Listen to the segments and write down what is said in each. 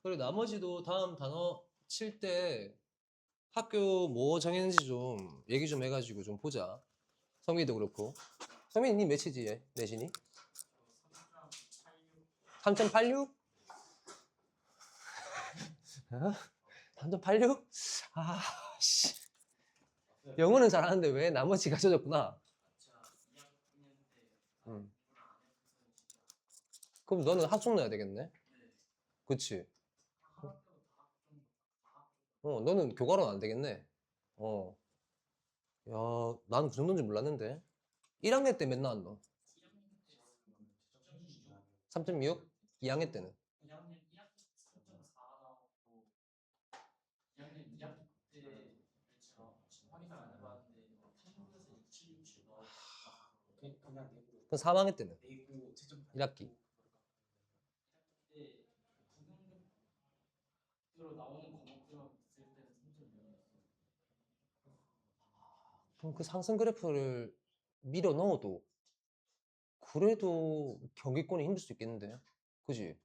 그리고 나머지도 다음 단어 칠 때 학교 뭐 정했는지 좀 얘기 좀 해가지고 좀 보자. 성민이도 그렇고. 성민이 니 몇이지 얘? 내신이? 3.86? 3.86? 아, 씨. 영어는 잘하는데 왜 나머지가 젖었구나. 그럼 너는 학종 넣어야 되겠네? 그치? 너는 교과로는 안 되겠네? 어. 야, 나는 그 정도인지 몰랐는데. 1학년 때 맨날 안 넣어. 3.6? 2학년 때는. 그럼 3학년 때는. 1학기. 그럼 그 상승 그래프를 밀어 넣어도 그래도 경기권이 힘들 수 있겠는데? 그지?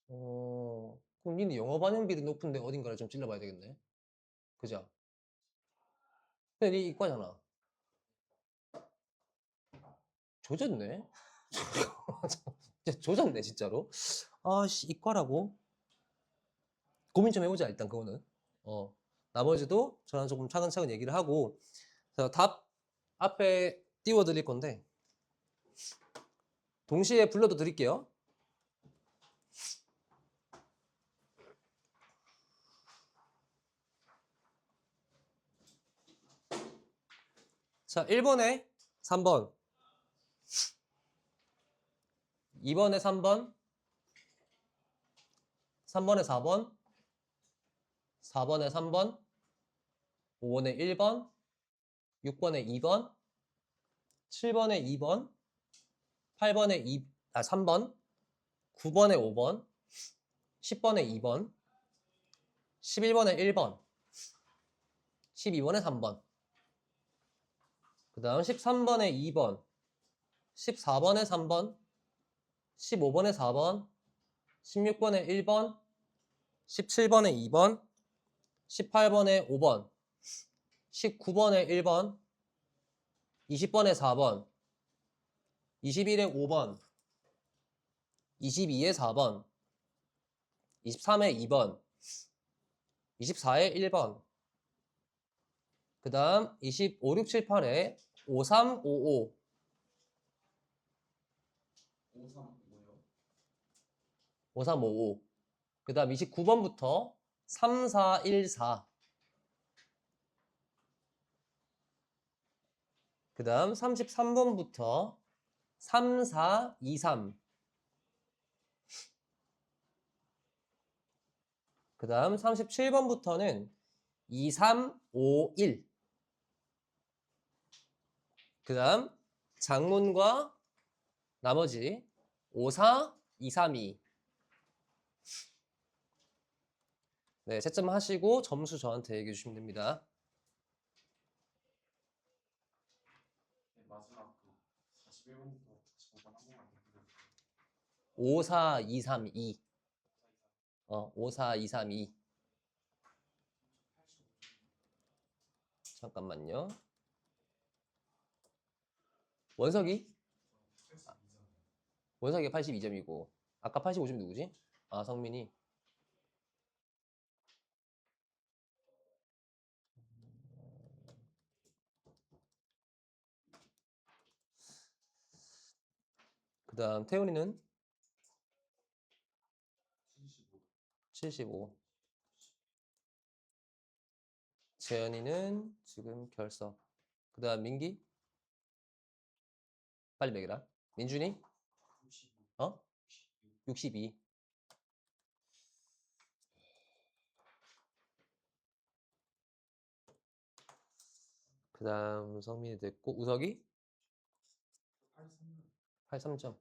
그럼 니는 영어 반영비도 높은데 어딘가를 좀 찔러봐야 되겠네? 그죠? 근데 니 이과잖아. 조졌네? 진짜 조졌네, 진짜로. 아씨, 이과라고? 고민 좀 해보자, 일단 그거는. 어. 나머지도 저랑 조금 차근차근 얘기를 하고, 자, 답 앞에 띄워드릴 건데, 동시에 불러도 드릴게요. 자, 1번에 3번, 2번에 3번, 3번에 4번, 4번에 3번, 5번에 1번, 6번에 2번, 7번에 2번, 8번에 3번, 9번에 5번, 10번에 2번, 11번에 1번, 12번에 3번, 그 다음 13번에 2번, 14번에 3번, 15번에 4번, 16번에 1번, 17번에 2번, 18번에 5번, 19번에 1번, 20번에 4번, 21에 5번, 22에 4번, 23에 2번, 24에 1번, 그 다음 25, 6, 7, 8에 5, 3, 5, 5, 5, 3, 5, 5. 그 다음 29번부터 3, 4, 1, 4. 그 다음 33번부터 3, 4, 2, 3. 그 다음 37번부터는 2, 3, 5, 1. 그 다음 장문과 나머지 5, 4, 2, 3, 2. 네, 채점하시고 점수 저한테 얘기해 주시면 됩니다. 5, 4, 2, 3, 2. 5, 4, 2, 3, 2. 잠깐만요. 원석이? 원석이가 82점이고 아까 85점이 누구지? 아, 성민이. 그 다음 태훈이는 75. 재현이는 지금 결석. 그 다음 민기? 빨리 매겨라. 민준이? 62. 그 다음 성민이 됐고 우석이? 83점.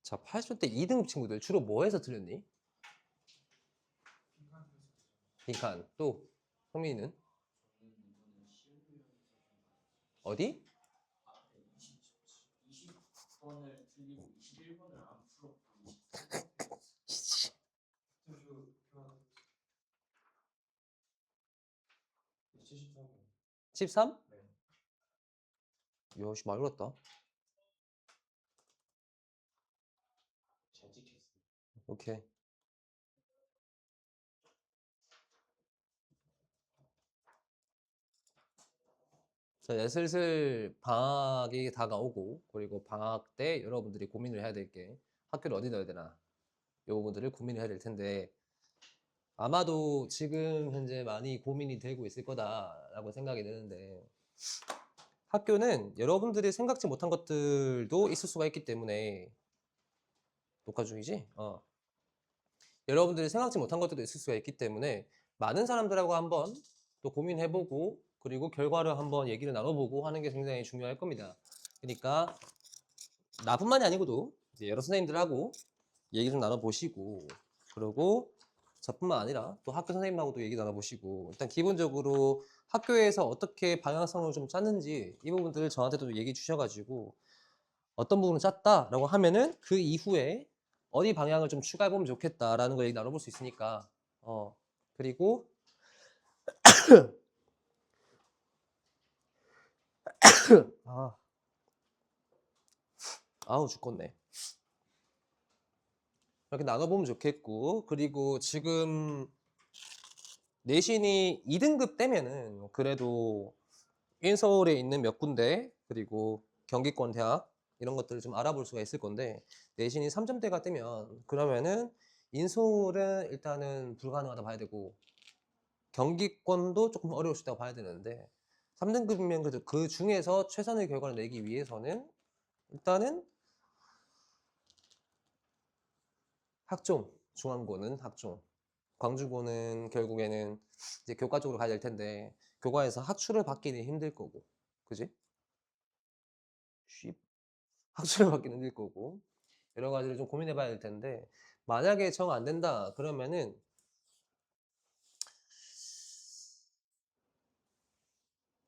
자, 80점 때 2등급 친구들 주로 뭐 해서 틀렸니? 빈칸. 또 성민이는 어디? 20번을 틀리고 21번을 안 풀었고 73번. 13? 네. 이야, 씨, 많이 어렵다. 잘 찍혔어요. 오케이. 자, 이제 슬슬 방학이 다가오고, 그리고 방학 때 여러분들이 고민을 해야 될 게 학교를 어디 넣어야 되나, 이 부분들을 고민을 해야 될 텐데, 아마도 지금 현재 많이 고민이 되고 있을 거다라고 생각이 드는데, 학교는 여러분들이 생각지 못한 것들도 있을 수가 있기 때문에, 녹화 중이지? 여러분들이 생각지 못한 것들도 있을 수가 있기 때문에 많은 사람들하고 한번 또 고민해보고 그리고 결과를 한번 얘기를 나눠보고 하는 게 굉장히 중요할 겁니다. 그러니까 나뿐만이 아니고도 이제 여러 선생님들하고 얘기 좀 나눠보시고 그리고 저뿐만 아니라 또 학교 선생님하고도 얘기 나눠보시고 일단 기본적으로 학교에서 어떻게 방향성을 좀 짰는지 이 부분들을 저한테도 얘기해 주셔가지고 어떤 부분을 짰다라고 하면은 그 이후에 어디 방향을 좀 추가해보면 좋겠다라는 거 얘기 나눠볼 수 있으니까 그리고 아우 죽겠네. 이렇게 나눠보면 좋겠고 그리고 지금 내신이 2등급 되면은 그래도 인서울에 있는 몇 군데 그리고 경기권 대학 이런 것들을 좀 알아볼 수가 있을 건데 내신이 3점대가 되면 그러면은 인서울은 일단은 불가능하다 봐야 되고 경기권도 조금 어려울 수 있다고 봐야 되는데 3등급이면 그래도 그 중에서 최선의 결과를 내기 위해서는 일단은 학종, 중앙고는 학종, 광주고는 결국에는 이제 교과 쪽으로 가야 될 텐데 교과에서 학추를 받기는 힘들 거고, 그지? 학추를 받기는 힘들 거고 여러 가지를 좀 고민해 봐야 될 텐데 만약에 정 안 된다 그러면은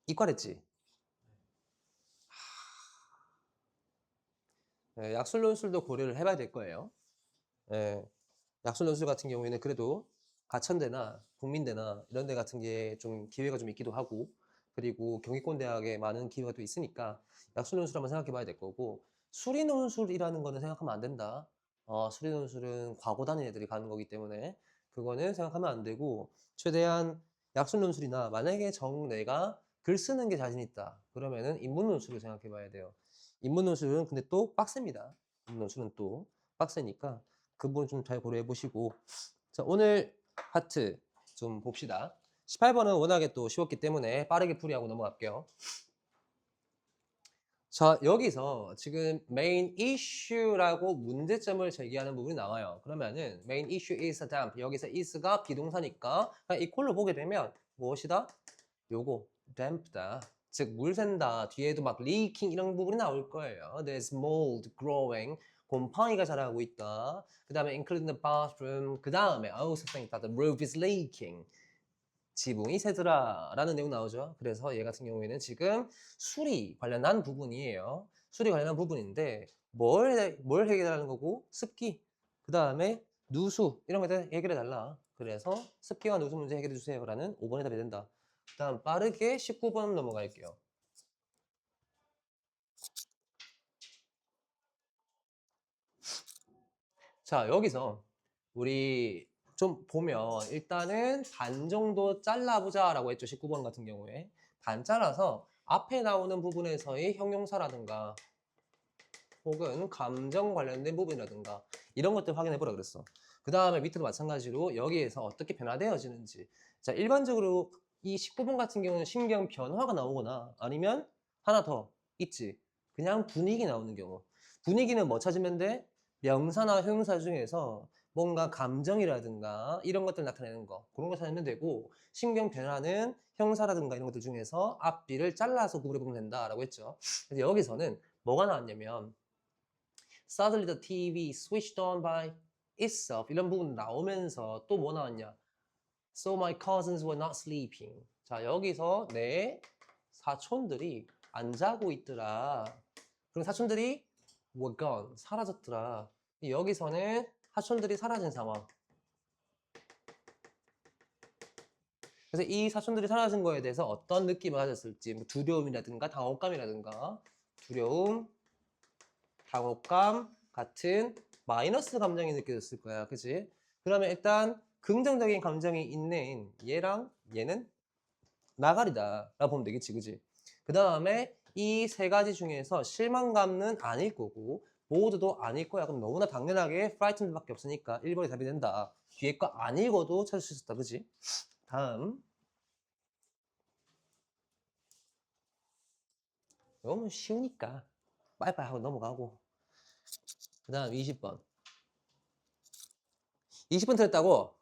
이과랬지? 네, 약술논술도 고려를 해봐야 될 거예요. 네, 약술논술 같은 경우에는 그래도 가천대나 국민대나 이런 데 같은 게 좀 기회가 좀 있기도 하고 그리고 경기권 대학에 많은 기회가 또 있으니까 약술논술 한번 생각해 봐야 될 거고 수리논술이라는 거는 생각하면 안 된다. 수리논술은 과고 다닌 애들이 가는 거기 때문에 그거는 생각하면 안 되고 최대한 약술논술이나 만약에 내가 글 쓰는 게 자신 있다 그러면은 인문논술을 생각해 봐야 돼요. 인문논술은 근데 또 빡셉니다. 인문논술은 또 빡세니까 그 부분 좀 잘 고려해 보시고 자 오늘 파트 좀 봅시다. 18번은 워낙에 또 쉬웠기 때문에 빠르게 풀이하고 넘어갈게요. 자 여기서 지금 main issue라고 문제점을 제기하는 부분이 나와요. 그러면은 main issue is damp 여기서 is가 비동사니까 그냥 이꼴로 보게 되면 무엇이다? 요거 damp다. 즉 물 샌다. 뒤에도 막 leaking 이런 부분이 나올 거예요. There's mold growing. 곰팡이가 자라고 있다. 그 다음에 including the bathroom. 그 다음에 아우 세상에 the roof is leaking. 지붕이 새더라 라는 내용 나오죠. 그래서 얘 같은 경우에는 지금 수리 관련한 부분이에요. 수리 관련한 부분인데 뭘 해결하는 거고 습기 그 다음에 누수 이런 거에 해결해 달라. 그래서 습기와 누수 문제 해결해 주세요 라는 5번에 답이 된다. 그 다음 빠르게 19번 넘어갈게요. 자 여기서 우리 좀 보면 일단은 반 정도 잘라보자 라고 했죠. 19번 같은 경우에 반 잘라서 앞에 나오는 부분에서의 형용사라든가 혹은 감정 관련된 부분이라든가 이런 것들 확인해 보라 그랬어. 그 다음에 밑에도 마찬가지로 여기에서 어떻게 변화되어지는지. 자 일반적으로 이 19번 같은 경우는 신경 변화가 나오거나 아니면 하나 더 있지. 그냥 분위기 나오는 경우. 분위기는 뭐 찾으면 돼? 명사나 형용사 중에서 뭔가 감정이라든가 이런 것들 나타내는 거 그런 거 찾으면 되고 신경 변화는 형사라든가 이런 것들 중에서 앞뒤를 잘라서 구분해 보면 된다라고 했죠. 그래서 여기서는 뭐가 나왔냐면 Suddenly the TV switched on by itself 이런 부분 나오면서 또 뭐 나왔냐 So my cousins were not sleeping. 자, 여기서 내 사촌들이 안 자고 있더라. 그럼 사촌들이 were gone. 사라졌더라. 여기서는 사촌들이 사라진 상황. 그래서 이 사촌들이 사라진 거에 대해서 어떤 느낌을 가졌을지, 뭐 두려움이라든가 당혹감이라든가 두려움, 당혹감 같은 마이너스 감정이 느껴졌을 거야. 그치? 그러면 일단 긍정적인 감정이 있는 얘랑 얘는 나가리다 라고 보면 되겠지. 그치? 그 다음에 이 세 가지 중에서 실망감은 아닐 거고 모두도 아닐 거야. 그럼 너무나 당연하게 frightened밖에 없으니까 1번이 답이 된다. 뒤에 거 안 읽어도 찾을 수 있었다. 그치? 다음. 너무 쉬우니까 빨리빨리 하고 넘어가고. 그 다음 20번. 20번 틀렸다고?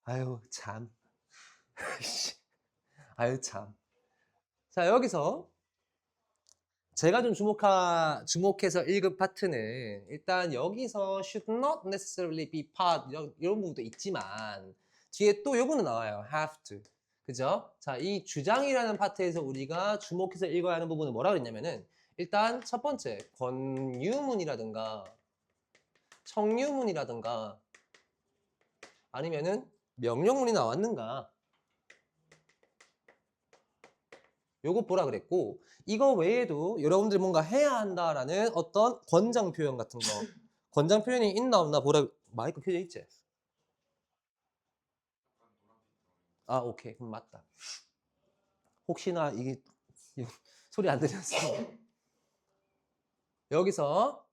아유 참. 아유 참. 자 여기서 제가 좀 주목해서 읽은 파트는 일단 여기서 should not necessarily be part 이런 부분도 있지만 뒤에 또 요거는 나와요. have to. 그죠? 자, 이 주장이라는 파트에서 우리가 주목해서 읽어야 하는 부분은 뭐라 그랬냐면은 일단 첫 번째 권유문이라든가 청유문이라든가 아니면은 명령문이 나왔는가 요거 보라 그랬고 이거 외에도 여러분들이 뭔가 해야 한다라는 어떤 권장 표현 같은 거 권장 표현이 있나 없나 보라. 마이크 켜져 있지? 아 오케이 그럼 맞다. 혹시나 이게 소리 안 들렸어. 여기서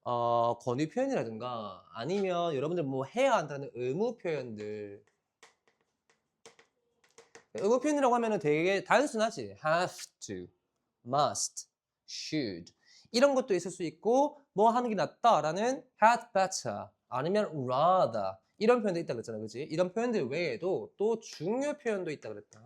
권유 표현이라든가 아니면 여러분들 뭐 해야 한다는 의무 표현들 의무 표현이라고 하면은 되게 단순하지. have to, must, should 이런 것도 있을 수 있고 뭐 하는 게 낫다라는 had better 아니면 rather 이런 표현도 있다 그랬잖아. 그지? 이런 표현들 외에도 또 중요 표현도 있다 그랬다.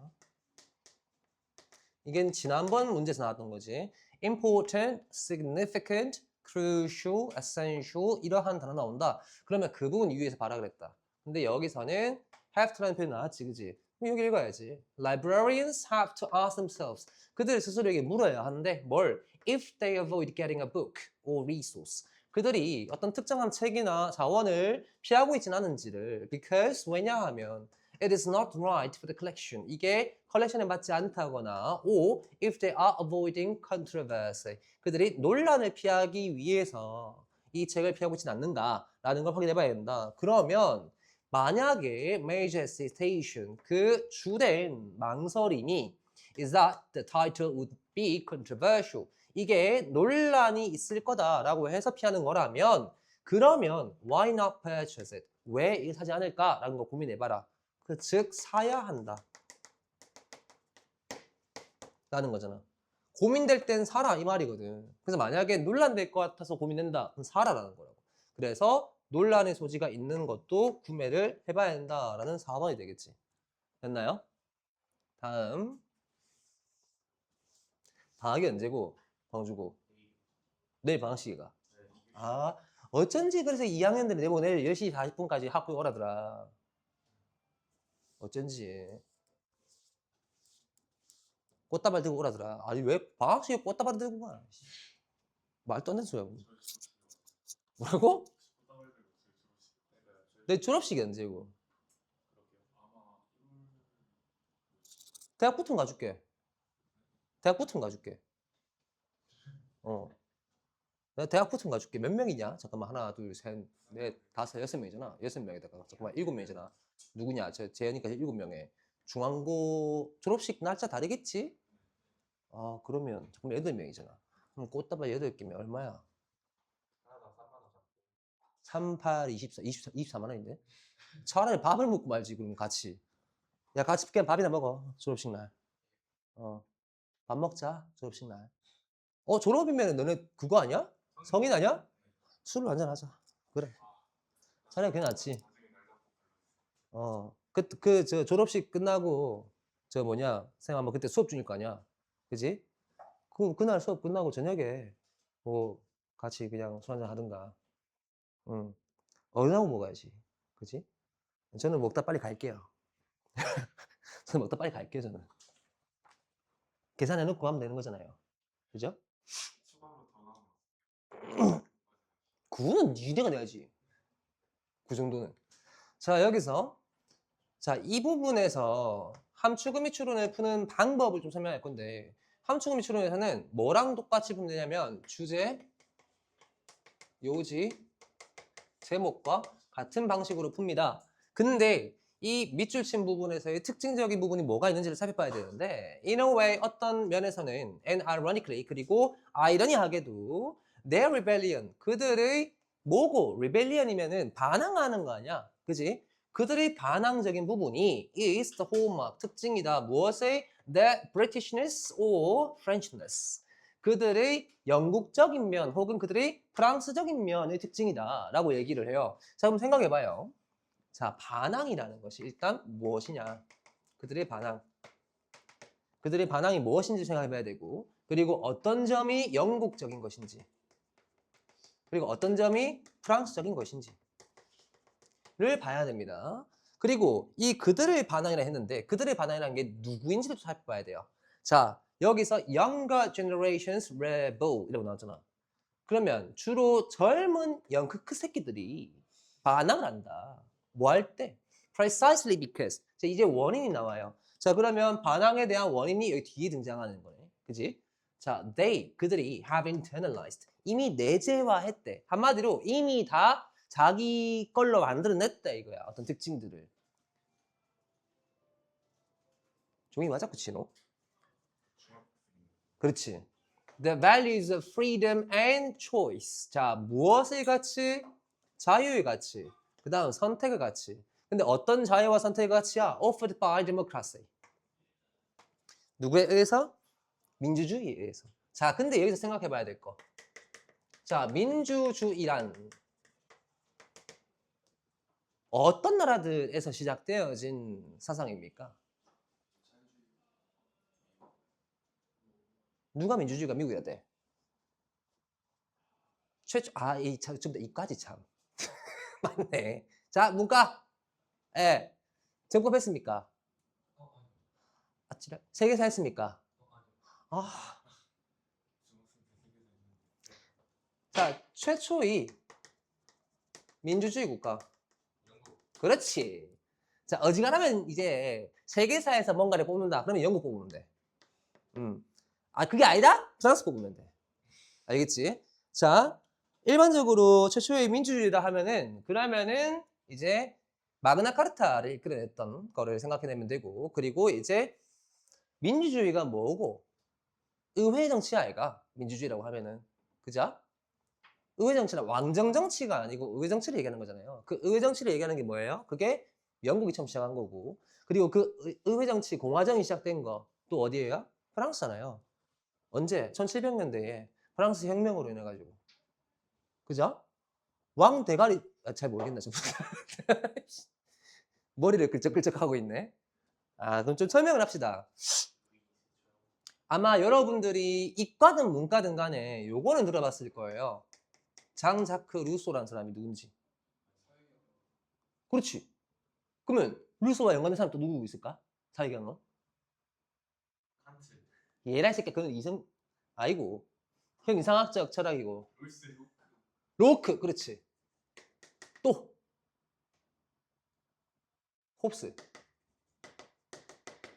이게 지난번 문제에서 나왔던 거지. important, significant, crucial, essential 이러한 단어 나온다. 그러면 그 부분 위에서 봐라 그랬다. 근데 여기서는 have to라는 표현이 나왔지. 그지? 그럼 여기 읽어야지. Librarians have to ask themselves. 그들 스스로에게 물어야 하는데 뭘? If they avoid getting a book or resource. 그들이 어떤 특정한 책이나 자원을 피하고 있지는 않은지를 because 왜냐하면 it is not right for the collection. 이게 컬렉션에 맞지 않다거나 or if they are avoiding controversy. 그들이 논란을 피하기 위해서 이 책을 피하고 있지는 않는가라는 걸 확인해 봐야 된다. 그러면 만약에 major hesitation 그 주된 망설임이 is that the title would be controversial. 이게 논란이 있을 거다라고 해서 피하는 거라면 그러면 why not purchase it? 왜 이걸 사지 않을까라는 거 고민해봐라. 즉 사야 한다 라는 거잖아. 고민될 땐 사라 이 말이거든. 그래서 만약에 논란될 것 같아서 고민된다 그럼 사라라는 거라고. 그래서 논란의 소지가 있는 것도 구매를 해봐야 된다라는 4번이 되겠지. 됐나요? 다음 방학이 언제고? 광주고 내일 방학식이가. 아 어쩐지 그래서 2학년들이 내보고 내일 10시 40분까지 학교에 오라더라. 어쩐지 꽃다발 들고 오라더라. 아니 왜 방학식에 꽃다발 들고 가? 말도 안 되는 소리야. 뭐라고? 내 졸업식이 언제고? 대학 붙으면 가줄게. 대학 붙으면 가줄게. 내가 대학 붙으면 가줄게. 몇 명이냐? 잠깐만 하나, 둘, 셋, 넷, 다섯, 6명이잖아. 6명에다가 잠깐만 7명이잖아. 누구냐? 재현이까지 7명에 중앙고 졸업식 날짜 다르겠지? 아 그러면 잠깐만 8명이잖아. 그럼 꽃다발 8개면 얼마야? 38, 24, 24만 원인데? 차라리 밥을 먹고 말지 그러면 같이. 야 같이 그냥 밥이나 먹어 졸업식 날. 밥 먹자 졸업식 날. 졸업이면 너네 그거 아니야? 성인 아니야? 술을 한잔하자. 그래. 차라리 그게 낫지. 저 졸업식 끝나고 저 뭐냐 쌤 한번 그때 수업 중일 거 아니야. 그지? 그날 수업 끝나고 저녁에 뭐 같이 그냥 술 한잔 하든가. 응. 얼마고 먹어야지. 그지? 저는 먹다 빨리 갈게요. 저는 먹다 빨리 갈게요, 저는. 계산해놓고 하면 되는 거잖아요. 그죠? 추가로 더 나와. 그거는 니네가 내야지. 그 정도는. 자, 여기서 자, 이 부분에서 함수 및 추론을 푸는 방법을 좀 설명할 건데 함수 및 추론에서는 뭐랑 똑같이 풀면 되냐면 주제, 요지, 제목과 같은 방식으로 풉니다. 근데 이 밑줄 친 부분에서의 특징적인 부분이 뭐가 있는지를 살펴봐야 되는데 in a way 어떤 면에서는 and ironically 그리고 아이러니하게도 their rebellion 그들의 뭐고 rebellion이면은 반항하는 거 아니야 그지? 그들의 반항적인 부분이 is the hallmark 특징이다 무엇의 the Britishness or Frenchness 그들의 영국적인 면 혹은 그들의 프랑스적인 면의 특징이다 라고 얘기를 해요. 자 그럼 생각해 봐요. 자 반항이라는 것이 일단 무엇이냐 그들의 반항 그들의 반항이 무엇인지 생각해 봐야 되고 그리고 어떤 점이 영국적인 것인지 그리고 어떤 점이 프랑스적인 것인지를 봐야 됩니다. 그리고 이 그들의 반항이라 했는데 그들의 반항이라는 게 누구인지도 살펴봐야 돼요. 자 여기서 younger generations rebel 이라고 나왔잖아. 그러면 주로 젊은 영크크 새끼들이 반항을 한다. 뭐 할 때? Precisely because. 자, 이제 원인이 나와요. 자, 그러면 반항에 대한 원인이 여기 뒤에 등장하는 거네. 그지? 자, they, 그들이 have internalized. 이미 내재화했대. 한마디로 이미 다 자기 걸로 만들어냈다 이거야. 어떤 특징들을. 종이 맞아? 그치, 너? 그렇지. The values of freedom and choice. 자, 무엇의 가치? 자유의 가치. 그 다음 선택의 가치. 근데 어떤 자유와 선택의 가치야? Offered by democracy. 누구에 의해서? 민주주의에 의해서. 자, 근데 여기서 생각해 봐야 될 거. 자, 민주주의란 어떤 나라들에서 시작되어진 사상입니까? 누가 민주주의가 미국이야 돼? 최초, 좀 더 이까지 참. 맞네. 자, 문과. 예. 정법했습니까? 아찔해. 세계사 했습니까? 아. 자, 최초의 민주주의 국가. 그렇지. 자, 어지간하면 이제 세계사에서 뭔가를 뽑는다. 그러면 영국 뽑으면 돼. 그게 아니다? 프랑스 뽑으면 돼. 알겠지? 자, 일반적으로 최초의 민주주의다 하면은 그러면은 이제 마그나카르타를 이끌어냈던 거를 생각해내면 되고 그리고 이제 민주주의가 뭐고 의회 정치 아이가 민주주의라고 하면은 그죠? 의회 정치는 왕정 정치가 아니고 의회 정치를 얘기하는 거잖아요. 그 의회 정치를 얘기하는 게 뭐예요? 그게 영국이 처음 시작한 거고 그리고 그 의회 정치 공화정이 시작된 거 또 어디예요? 프랑스잖아요. 언제? 1700년대에 프랑스 혁명으로 인해 가지고 그죠? 왕 대가리 잘 모르겠네 좀 머리를 끌적끌적 하고 있네. 그럼 좀 설명을 합시다. 아마 여러분들이 이과든 문과든 간에 요거는 들어봤을 거예요. 장 자크 루소라는 사람이 누군지. 그렇지. 그러면 루소와 연관된 사람 또 누구 있을까? 사회경험? 칸트. 얘라 이 새끼 그건 이성 아이고 형 이상학적 철학이고 롤스 로크. 로크 그렇지. 또 홉스.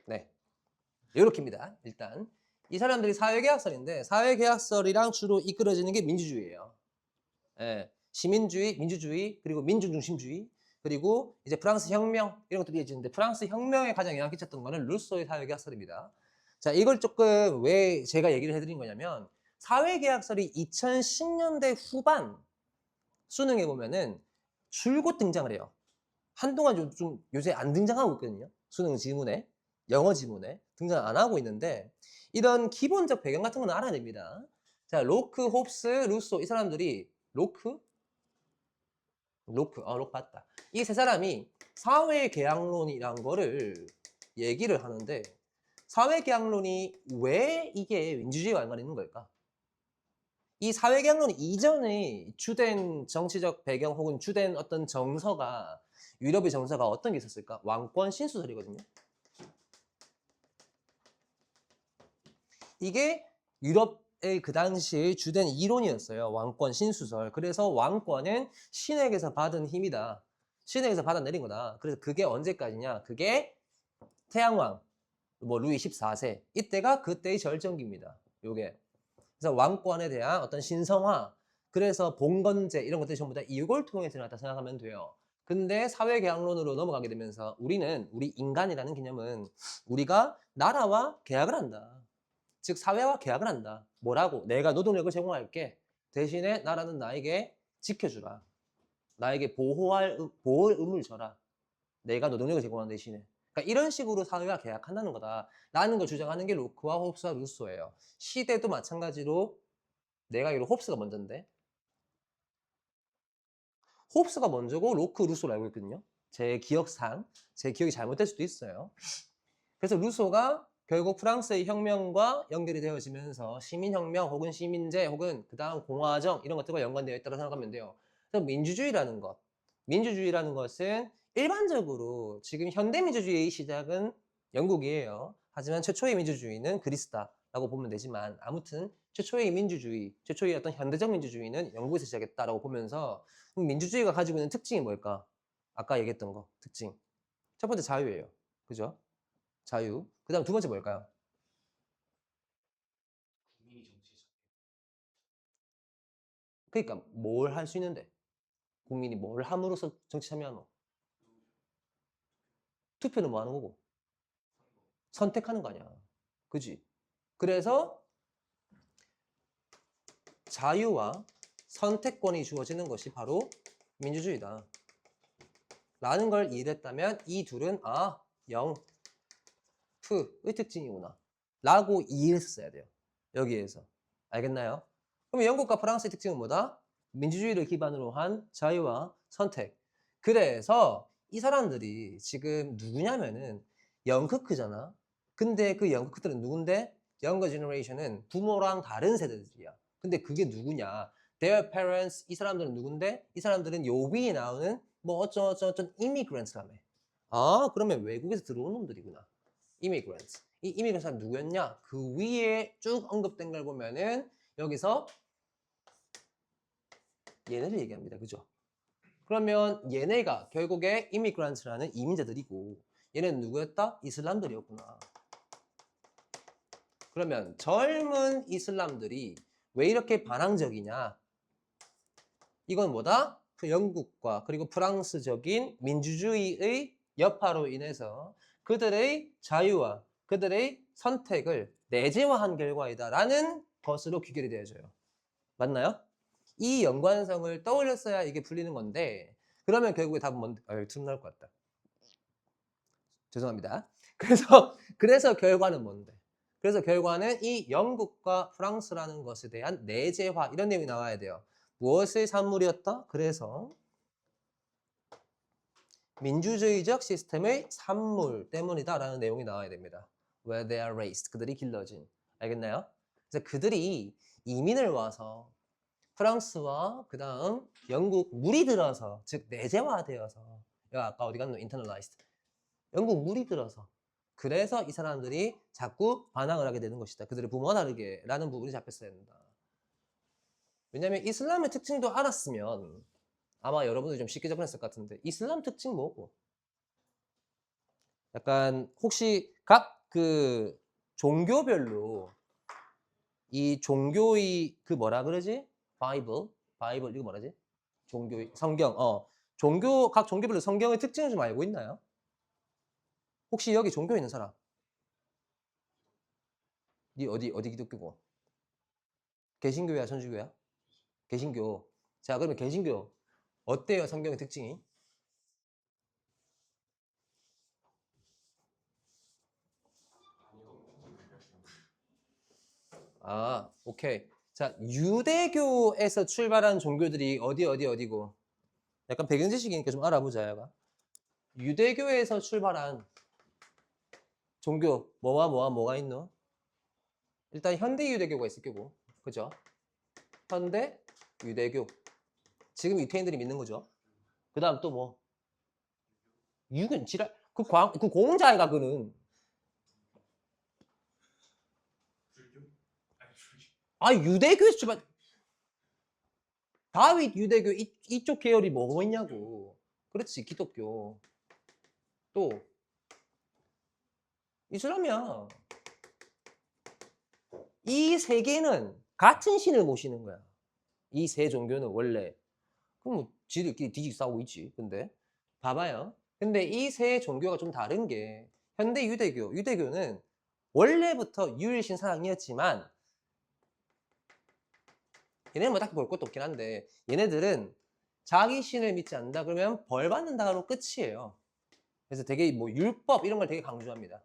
네. 이렇게입니다. 일단 이 사람들이 사회계약설인데 사회계약설이랑 주로 이끌어지는 게 민주주의예요. 예, 시민주의, 민주주의, 그리고 민주중심주의, 그리고 이제 프랑스 혁명 이런 것들이 이어지는데 프랑스 혁명에 가장 영향을 끼쳤던 거는 루소의 사회계약설입니다. 자, 이걸 조금 왜 제가 얘기를 해드린 거냐면 사회계약설이 2010년대 후반 수능에 보면은 줄곧 등장을 해요. 한동안 좀 요새 안 등장하고 있거든요. 수능 지문에, 영어 지문에 등장 안 하고 있는데 이런 기본적 배경 같은 건 알아야 됩니다. 자, 로크, 홉스, 루소 이 사람들이 로크, 로크 맞다. 이 세 사람이 사회계약론이란 거를 얘기를 하는데 사회계약론이 왜 이게 민주주의와 연관이 있는 걸까? 이 사회계약론 이전의 주된 정치적 배경 혹은 주된 어떤 정서가 유럽의 정서가 어떤 게 있었을까? 왕권 신수설이거든요. 이게 유럽의 그 당시의 주된 이론이었어요. 왕권 신수설. 그래서 왕권은 신에게서 받은 힘이다. 신에게서 받아내린 거다. 그래서 그게 언제까지냐? 그게 태양왕, 뭐 루이 14세 이때가 그때의 절정기입니다. 요게. 그래서 왕권에 대한 어떤 신성화, 그래서 봉건제 이런 것들이 전부 다 이걸 통해서 나왔다 생각하면 돼요. 근데 사회계약론으로 넘어가게 되면서 우리 인간이라는 개념은 우리가 나라와 계약을 한다. 즉 사회와 계약을 한다. 뭐라고? 내가 노동력을 제공할게. 대신에 나라는 나에게 지켜주라. 나에게 보호 의무를 져라. 내가 노동력을 제공하는 대신에. 그러니까 이런 식으로 사회와 계약한다는 거다라는 걸 주장하는 게 로크와 홉스와 루소예요. 시대도 마찬가지로 내가 알기로 홉스가 먼저인데 홉스가 먼저고 로크, 루소로 알고 있거든요. 제 기억상 제 기억이 잘못될 수도 있어요. 그래서 루소가 결국 프랑스의 혁명과 연결이 되어지면서 시민혁명 혹은 시민제 혹은 그 다음 공화정 이런 것들과 연관되어 있다고 생각하면 돼요. 그래서 민주주의라는 것은 일반적으로 지금 현대민주주의의 시작은 영국이에요. 하지만 최초의 민주주의는 그리스다라고 보면 되지만 아무튼 최초의 민주주의, 최초의 어떤 현대적 민주주의는 영국에서 시작했다라고 보면서 민주주의가 가지고 있는 특징이 뭘까? 아까 얘기했던 거 특징. 첫 번째 자유예요. 그죠? 자유. 그 다음 두 번째 뭘까요? 국민이 정치적. 그러니까 뭘 할 수 있는데 국민이 뭘 함으로써 정치 참여하노? 투표는 뭐 하는 거고? 선택하는 거 아니야. 그지? 그래서 자유와 선택권이 주어지는 것이 바로 민주주의다. 라는 걸 이해했다면 이 둘은 영프의 특징이구나. 라고 이해했어야 돼요. 여기에서. 알겠나요? 그럼 영국과 프랑스의 특징은 뭐다? 민주주의를 기반으로 한 자유와 선택. 그래서 이 사람들이 지금 누구냐면은 영크크잖아. 근데 그 영크크들은 누군데? 영거 제너레이션은 부모랑 다른 세대들이야. 근데 그게 누구냐? Their parents 이 사람들은 누군데? 이 사람들은 요 위에 나오는 뭐 어쩌어쩌 immigrant라며. 그러면 외국에서 들어온 놈들이구나. immigrants. 이 immigrant은 누구였냐? 그 위에 쭉 언급된 걸 보면은 여기서 얘네를 얘기합니다. 그죠? 그러면 얘네가 결국에 immigrants라는 이민자들이고 얘네는 누구였다? 이슬람들이었구나. 그러면 젊은 이슬람들이 왜 이렇게 반항적이냐? 이건 뭐다? 그 영국과 그리고 프랑스적인 민주주의의 여파로 인해서 그들의 자유와 그들의 선택을 내재화한 결과이다라는 것으로 귀결이 되어져요. 맞나요? 이 연관성을 떠올렸어야 이게 풀리는 건데 그러면 결국에 답은 뭔데? 틈 나올 것 같다. 죄송합니다. 그래서 결과는 뭔데? 그래서 결과는 이 영국과 프랑스라는 것에 대한 내재화 이런 내용이 나와야 돼요. 무엇의 산물이었다? 그래서 민주주의적 시스템의 산물 때문이다라는 내용이 나와야 됩니다. Where they are raised. 그들이 길러진. 알겠나요? 그래서 그들이 이민을 와서 프랑스와 그 다음 영국 물이 들어서 즉 내재화되어서 아까 어디 갔노? internalized. 영국 물이 들어서 그래서 이 사람들이 자꾸 반항을 하게 되는 것이다. 그들의 부모와 다르게 라는 부분이 잡혔어야 된다. 왜냐하면 이슬람의 특징도 알았으면 아마 여러분들이 좀 쉽게 접근했을 것 같은데 이슬람 특징 뭐고? 약간 혹시 각 그 종교별로 이 종교의 그 뭐라 그러지? 바이블 이거 뭐라지? 종교의 성경 각 종교별로 성경의 특징을 좀 알고 있나요? 혹시 여기 종교 있는 사람? 니 어디 기독교고? 개신교야 천주교야? 개신교. 자 그러면 개신교 어때요 성경의 특징이? 오케이. 자, 유대교에서 출발한 종교들이 어디고? 약간 배경 지식이니까 좀 알아보자, 얘가. 유대교에서 출발한 종교, 뭐가 있노? 일단 현대 유대교가 있을 거고, 그죠? 현대, 유대교. 지금 유태인들이 믿는 거죠. 그 다음 또 뭐? 유근, 지랄. 그 공자애가 그는. 불교? 아니 불교. 아, 유대교에서 주발. 다윗 유대교 이쪽 계열이 뭐가 있냐고. 그렇지, 기독교. 또 이슬람이야. 이 세 개는 같은 신을 모시는 거야. 이 세 종교는 원래. 그럼 뭐 지들끼리 뒤지게 싸우고 있지. 근데 봐봐요. 근데 이 세 종교가 좀 다른 게 현대 유대교는 원래부터 유일신 사상이었지만 얘네는 뭐 딱히 볼 것도 없긴 한데 얘네들은 자기 신을 믿지 않는다 그러면 벌 받는다로 끝이에요. 그래서 되게 뭐 율법 이런 걸 되게 강조합니다.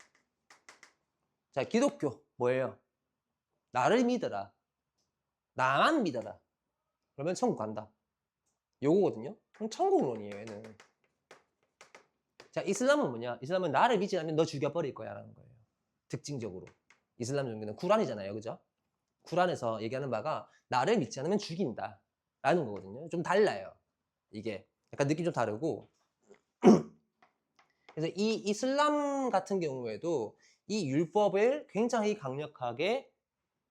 자, 기독교 뭐예요? 나를 믿어라. 나만 믿어라. 그러면 천국 간다. 요거거든요. 그럼 천국론이에요, 얘는. 자, 이슬람은 뭐냐? 이슬람은 나를 믿지 않으면 너 죽여버릴 거야 라는 거예요. 특징적으로. 이슬람 종교는 쿠란이잖아요. 그죠? 쿠란에서 얘기하는 바가 나를 믿지 않으면 죽인다 라는 거거든요. 좀 달라요. 이게. 약간 느낌 좀 다르고. 그래서 이 이슬람 같은 경우에도 이 율법을 굉장히 강력하게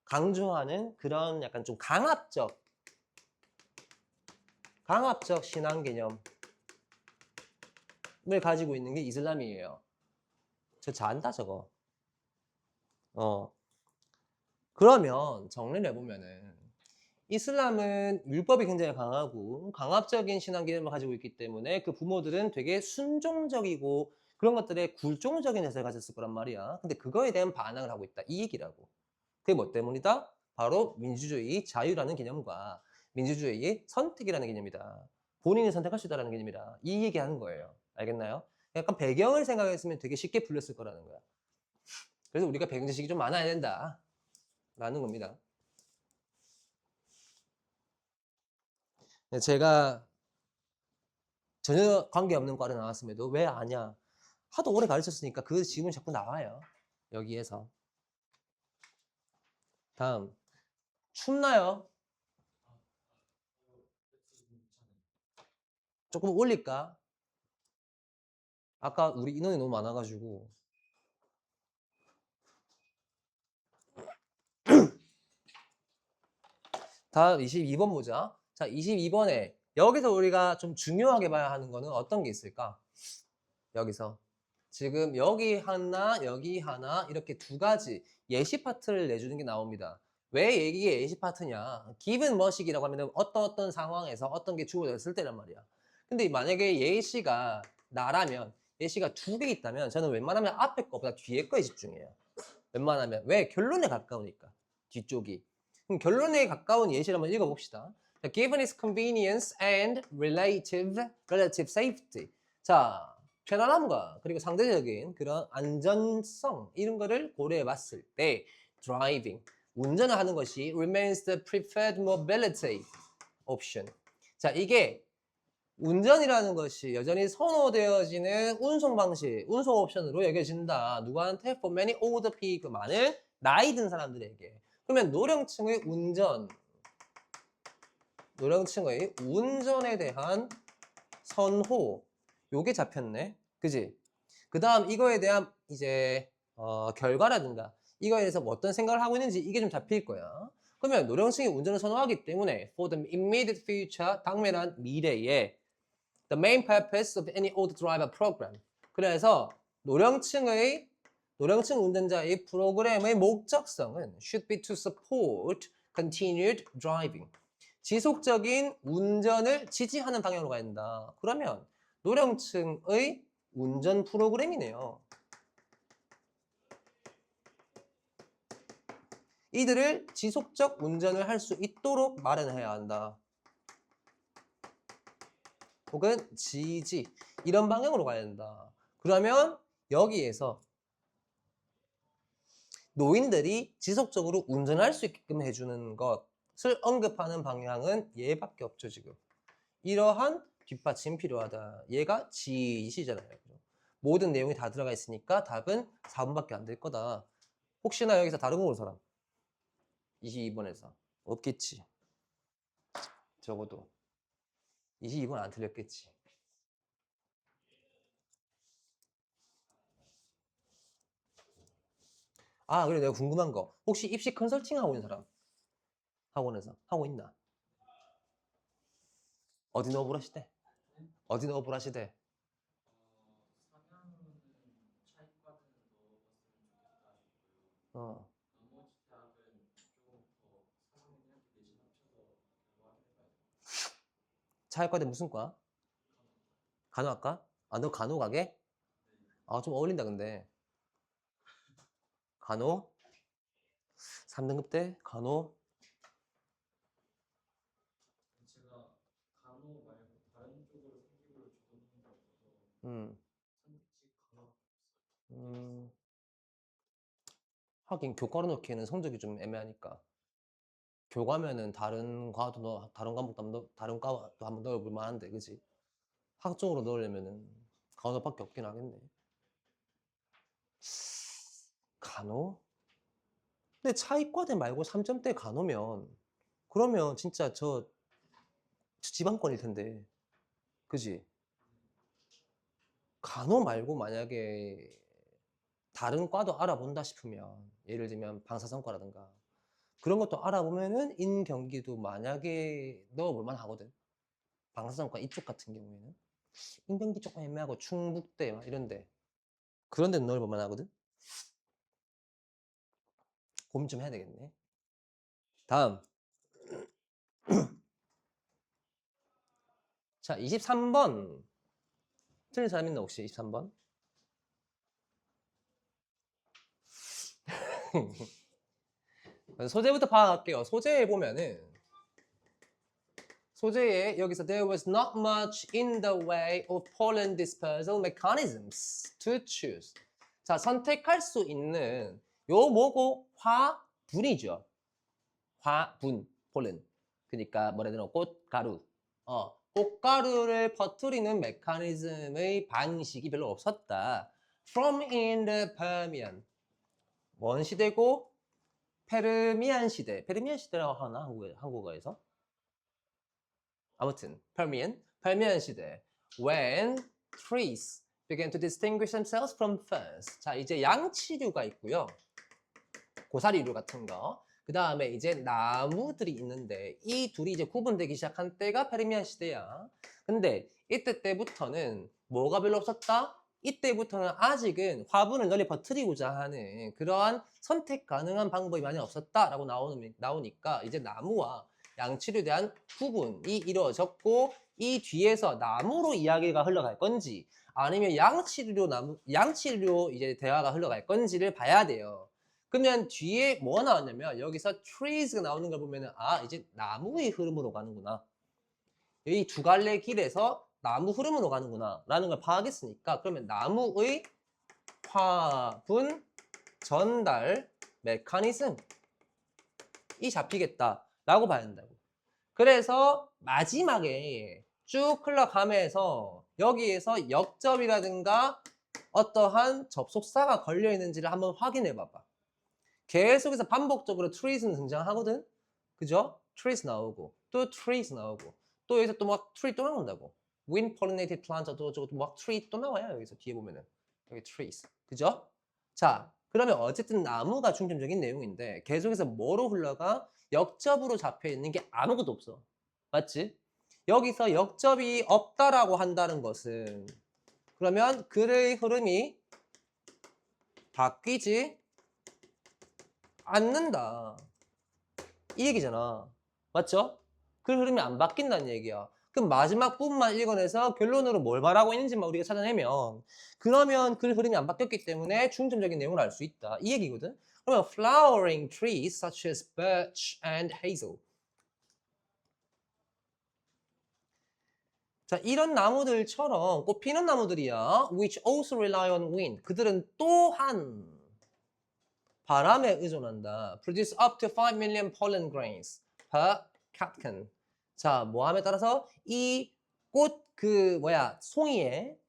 강조하는 그런 약간 좀 강압적 신앙 개념을 가지고 있는 게 이슬람이에요. 저 잘한다 저거. 그러면 정리를 해보면은 이슬람은 율법이 굉장히 강하고 강압적인 신앙 개념을 가지고 있기 때문에 그 부모들은 되게 순종적이고 그런 것들에 굴종적인 해석을 가졌을 거란 말이야. 근데 그거에 대한 반항을 하고 있다. 이 얘기라고. 그게 뭐 때문이다? 바로 민주주의 자유라는 개념과 민주주의의 선택이라는 개념이다. 본인이 선택할 수 있다는 개념이다. 이 얘기하는 거예요. 알겠나요? 약간 배경을 생각했으면 되게 쉽게 풀렸을 거라는 거야. 그래서 우리가 배경 지식이 좀 많아야 된다. 라는 겁니다. 제가 전혀 관계없는 과를 나왔음에도 왜 아냐? 하도 오래 가르쳤으니까 그 질문이 자꾸 나와요. 여기에서. 다음. 춥나요? 조금 올릴까? 아까 우리 인원이 너무 많아가지고. 다음 22번 보자. 자, 22번에 여기서 우리가 좀 중요하게 봐야 하는 거는 어떤 게 있을까? 여기서. 지금 여기 하나 이렇게 두 가지 예시 파트를 내주는 게 나옵니다. 왜 이게 예시 파트냐? given mu식이라고 하면 어떤 상황에서 어떤 게 주어졌을 때란 말이야. 근데 만약에 예시가 나라면 예시가 두 개 있다면 저는 웬만하면 앞에 거보다 뒤에 거에 집중해요. 웬만하면. 왜? 결론에 가까우니까. 뒤쪽이. 그럼 결론에 가까운 예시를 한번 읽어봅시다. Given its convenience and relative safety. 자, 편안함과 그리고 상대적인 그런 안전성 이런 거를 고려해 봤을 때 driving, 운전을 하는 것이 remains the preferred mobility option. 자, 이게 운전이라는 것이 여전히 선호되어지는 운송 방식, 운송 옵션으로 여겨진다. 누구한테? For many older people, 많은 나이 든 사람들에게. 그러면 노령층의 운전에 대한 선호, 요게 잡혔네. 그지? 그 다음 이거에 대한 이제 결과라든가 이거에 대해서 뭐 어떤 생각을 하고 있는지 이게 좀 잡힐 거야. 그러면 노령층이 운전을 선호하기 때문에 for the immediate future, 당면한 미래에 the main purpose of any old driver program. 그래서 노령층 운전자의 프로그램의 목적성은 should be to support continued driving. 지속적인 운전을 지지하는 방향으로 가야 된다. 그러면 노령층의 운전 프로그램이네요. 이들을 지속적 운전을 할 수 있도록 마련해야 한다. 혹은 지지 이런 방향으로 가야 된다. 그러면 여기에서 노인들이 지속적으로 운전할 수 있게끔 해주는 것을 언급하는 방향은 얘밖에 없죠. 지금 이러한 뒷받침 필요하다. 얘가 지시잖아요. 모든 내용이 다 들어가 있으니까 답은 4번밖에 안 될 거다. 혹시나 여기서 다른 거 볼 사람 22번에서 없겠지. 적어도 22번 안 틀렸겠지. 아, 그래 내가 궁금한 거. 혹시 입시 컨설팅 하고 있는 사람? 학원에서 하고 있나? 어디 넣어보라 하시대? 어디 넣어보라 하시대? 상향은 차이과는 넣어봤으면 좋겠다 싶고요. 어. 나머지 대학은 조금 더 상향해야지 내신 합쳐서 결과해봐야 차이과대 무슨 과? 간호학과? 아, 너 간호 가게? 아, 좀 어울린다 근데. 간호? 3등급 때? 간호? 제가 간호 말고 다른 쪽으로 생기부를 적어놓은 게 없어서 음, 선택지 간호 음. 하긴 교과로 넣기에는 성적이 좀 애매하니까. 교과면은 다른 과도 다른 과목도 다른 과도 한번 넣어볼 만한데, 그지? 학종으로 넣으려면은 간호밖에 없긴 하겠네. 간호? 근데 차이과대 말고 3점대 간호면 그러면 진짜 저 지방권일 텐데, 그지? 간호 말고 만약에 다른 과도 알아본다 싶으면 예를 들면 방사선과라든가 그런 것도 알아보면은 인경기도 만약에 넣어볼 만하거든. 방사선과 이쪽 같은 경우에는 인경기 조금 애매하고 충북대 막 이런데 그런 데는 넣어볼 만하거든. 고민 좀 해야 되겠네. 다음 자 23번 틀린 사람 있나 혹시 23번? 소재부터 파악할게요. 소재에 보면은 소재에 여기서 there was not much in the way of pollen dispersal mechanisms to choose. 자, 선택할 수 있는 요 뭐고 화분이죠. 화분, 폴렌. 그러니까 뭐라 해야 되나 꽃가루. 꽃가루를 퍼뜨리는 메커니즘의 방식이 별로 없었다. From in the Permian. 뭔 시대고? 페르미안 시대. 페르미안 시대라고 하나 한국어에서? 아무튼 permian 시대 when trees began to distinguish themselves from ferns. 자, 이제 양치류가 있고요. 고사리류 같은 거. 그 다음에 이제 나무들이 있는데 이 둘이 이제 구분되기 시작한 때가 페르미안 시대야. 근데 이때 때부터는 뭐가 별로 없었다? 이때부터는 아직은 화분을 널리 퍼뜨리고자 하는 그러한 선택 가능한 방법이 많이 없었다라고 나오니까 이제 나무와 양치류에 대한 구분이 이루어졌고 이 뒤에서 나무로 이야기가 흘러갈 건지 아니면 양치류로 이제 대화가 흘러갈 건지를 봐야 돼요. 그러면 뒤에 뭐 나왔냐면 여기서 trees가 나오는 걸 보면은 아 이제 나무의 흐름으로 가는구나. 이 두 갈래 길에서 나무 흐름으로 가는구나 라는 걸 파악했으니까 그러면 나무의 화분 전달 메커니즘이 잡히겠다라고 봐야 된다고. 그래서 마지막에 쭉 흘러가면서 여기에서 역접이라든가 어떠한 접속사가 걸려 있는지를 한번 확인해 봐봐. 계속해서 반복적으로 trees는 등장하거든. 그죠? trees 나오고 또 trees 나오고 또 여기서 또 막 tree 또 나온다고. wind pollinated plant 어쩌고저쩌고 막 tree 또 나와요. 여기서 뒤에 보면은 여기 trees. 그죠? 자, 그러면 어쨌든 나무가 중점적인 내용인데 계속해서 뭐로 흘러가? 역접으로 잡혀 있는 게 아무것도 없어. 맞지? 여기서 역접이 없다라고 한다는 것은 그러면 글의 흐름이 바뀌지 않는다. 이 얘기잖아. 맞죠? 글 흐름이 안 바뀐다는 얘기야. 그럼 마지막 부분만 읽어내서 결론으로 뭘 말하고 있는지만 우리가 찾아내면 그러면 글 흐름이 안 바뀌었기 때문에 중점적인 내용을 알 수 있다. 이 얘기거든. 그러면 flowering trees such as birch and hazel. 자, 이런 나무들처럼 꽃피는 나무들이야. which also rely on wind. 그들은 또한 바람에 의존한다. produce up to 5 million pollen grains per catkin. 자, 뭐함에 따라서 이 꽃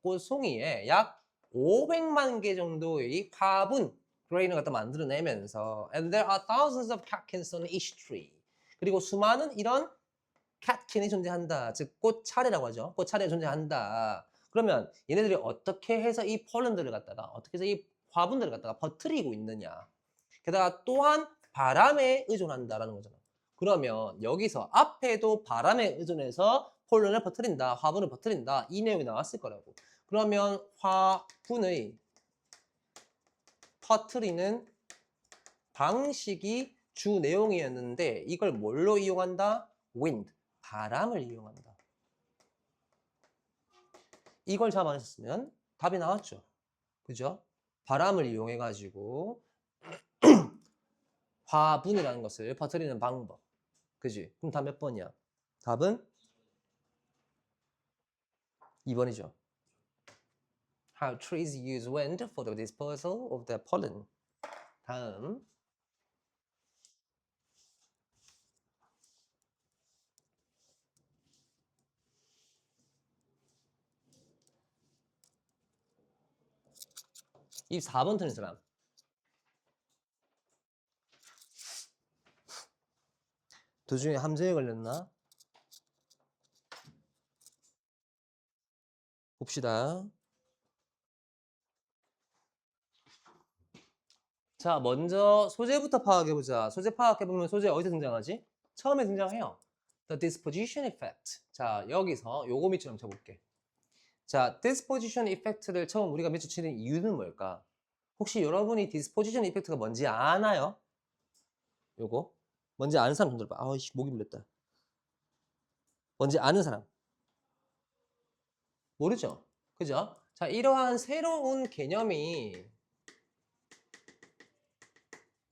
꽃송이에 약 500만 개 정도의 화분 그레인을 갖다 만들어내면서 and there are thousands of catkins on each tree. 그리고 수많은 이런 catkin이 존재한다. 즉 꽃차례라고 하죠. 꽃차례가 존재한다. 그러면 얘네들이 어떻게 해서 이 폴런들을 갖다가 어떻게 해서 이 화분들을 갖다가 퍼뜨리고 있느냐. 게다가 또한 바람에 의존한다라는 거잖아. 그러면 여기서 앞에도 바람에 의존해서 폴런을 퍼뜨린다, 화분을 퍼뜨린다 이 내용이 나왔을 거라고. 그러면 화분의 퍼뜨리는 방식이 주 내용이었는데 이걸 뭘로 이용한다? wind, 바람을 이용한다. 이걸 잡아냈으면 답이 나왔죠. 그죠? 바람을 이용해 가지고 화분이라는 것을 퍼뜨리는 방법. 그지? 그럼 답 몇 번이야? 답은 2번이죠. How trees use wind for the dispersal of their pollen. 다음. 이 4번 틀린 사람. 도중에 함정에 걸렸나? 봅시다. 자, 먼저 소재부터 파악해보자. 소재 파악해보면 소재 어디서 등장하지? 처음에 등장해요. The disposition effect. 자, 여기서 요거 밑줄 한번 쳐볼게. 자, disposition effect를 처음 우리가 밑줄 치는 이유는 뭘까? 혹시 여러분이 disposition effect가 뭔지 아나요? 요거? 뭔지 아는 사람 좀 들어봐. 아우씨, 목이 물렸다. 뭔지 아는 사람? 모르죠? 그죠? 자, 이러한 새로운 개념이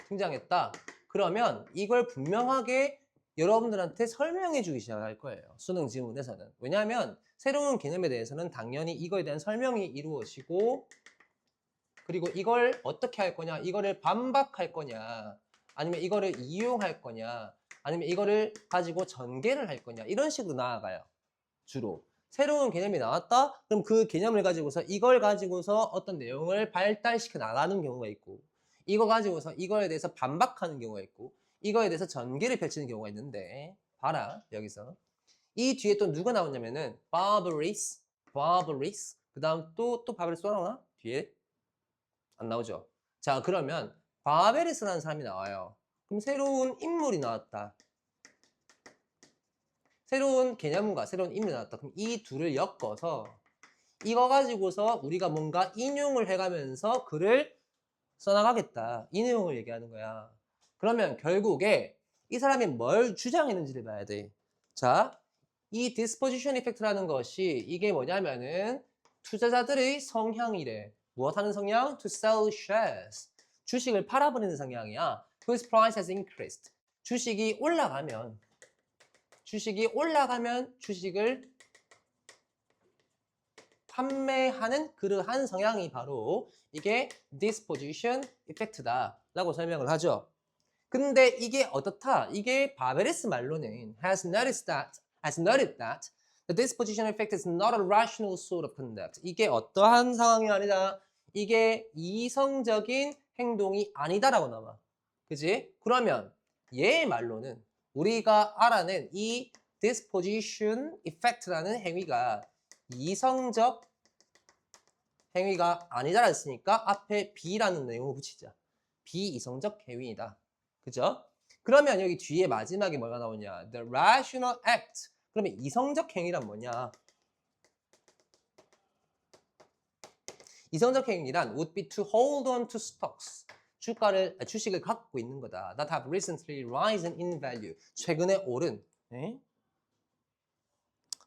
등장했다. 그러면 이걸 분명하게 여러분들한테 설명해 주기 시작할 거예요. 수능 지문에서는. 왜냐하면 새로운 개념에 대해서는 당연히 이거에 대한 설명이 이루어지고 그리고 이걸 어떻게 할 거냐, 이거를 반박할 거냐, 아니면 이거를 이용할 거냐, 아니면 이거를 가지고 전개를 할 거냐 이런 식으로 나아가요. 주로. 새로운 개념이 나왔다? 그럼 그 개념을 가지고서 이걸 가지고서 어떤 내용을 발달시켜 나가는 경우가 있고 이거 가지고서 이거에 대해서 반박하는 경우가 있고 이거에 대해서 전개를 펼치는 경우가 있는데 봐라 여기서 이 뒤에 또 누가 나오냐면은 Barbaris 그 다음 또 바베리스 또 나오나? 뒤에? 안 나오죠? 자 그러면 바베리스라는 사람이 나와요. 그럼 새로운 인물이 나왔다. 새로운 개념과 새로운 인물이 나왔다. 그럼 이 둘을 엮어서 이거 가지고서 우리가 뭔가 인용을 해가면서 글을 써나가겠다. 이 내용을 얘기하는 거야. 그러면 결국에 이 사람이 뭘 주장했는지를 봐야 돼. 자, 이 disposition effect라는 것이 이게 뭐냐면은 투자자들의 성향이래. 무엇하는 성향? To sell shares. 주식을 팔아버리는 성향이야. Whose price has increased. 주식이 올라가면 주식을 판매하는 그러한 성향이 바로 이게 disposition effect다 라고 설명을 하죠. 근데 이게 어떻다? 이게 바베리스 말로는 has noticed that the disposition effect is not a rational sort of conduct. 이게 어떠한 상황이 아니다. 이게 이성적인 행동이 아니다라고 나와. 그지? 그러면 얘의 말로는 우리가 알아낸 이 disposition effect라는 행위가 이성적 행위가 아니다라 했으니까 앞에 B라는 내용을 붙이자. 비이성적 행위이다. 그죠? 그러면 여기 뒤에 마지막에 뭐가 나오냐? The rational act. 그러면 이성적 행위란 뭐냐? 이성적 행위란 would be to hold on to stocks. 주식을 갖고 있는 거다. That have recently risen in value. 최근에 오른. 에?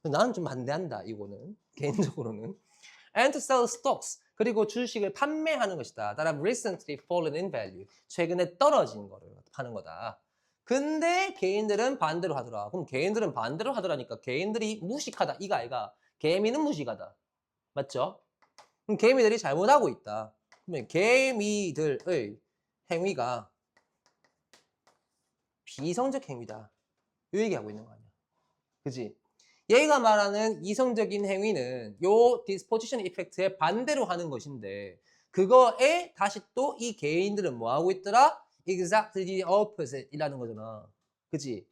나는 좀 반대한다. 이거는. 개인적으로는. And to sell stocks. 그리고 주식을 판매하는 것이다. That have recently fallen in value. 최근에 떨어진 거를 파는 거다. 근데 개인들은 반대로 하더라. 그럼 개인들은 반대로 하더라니까 개인들이 무식하다. 이거 아이가. 개미는 무식하다. 맞죠? 그럼 개미들이 잘못하고 있다. 그러면 개미들의 행위가 비이성적 행위다. 이 얘기하고 있는 거 아니야. 그지? 얘가 말하는 이성적인 행위는 요 disposition effect의 반대로 하는 것인데 그거에 다시 또 이 개인들은 뭐 하고 있더라? Exactly the opposite 이라는 거잖아. 그지?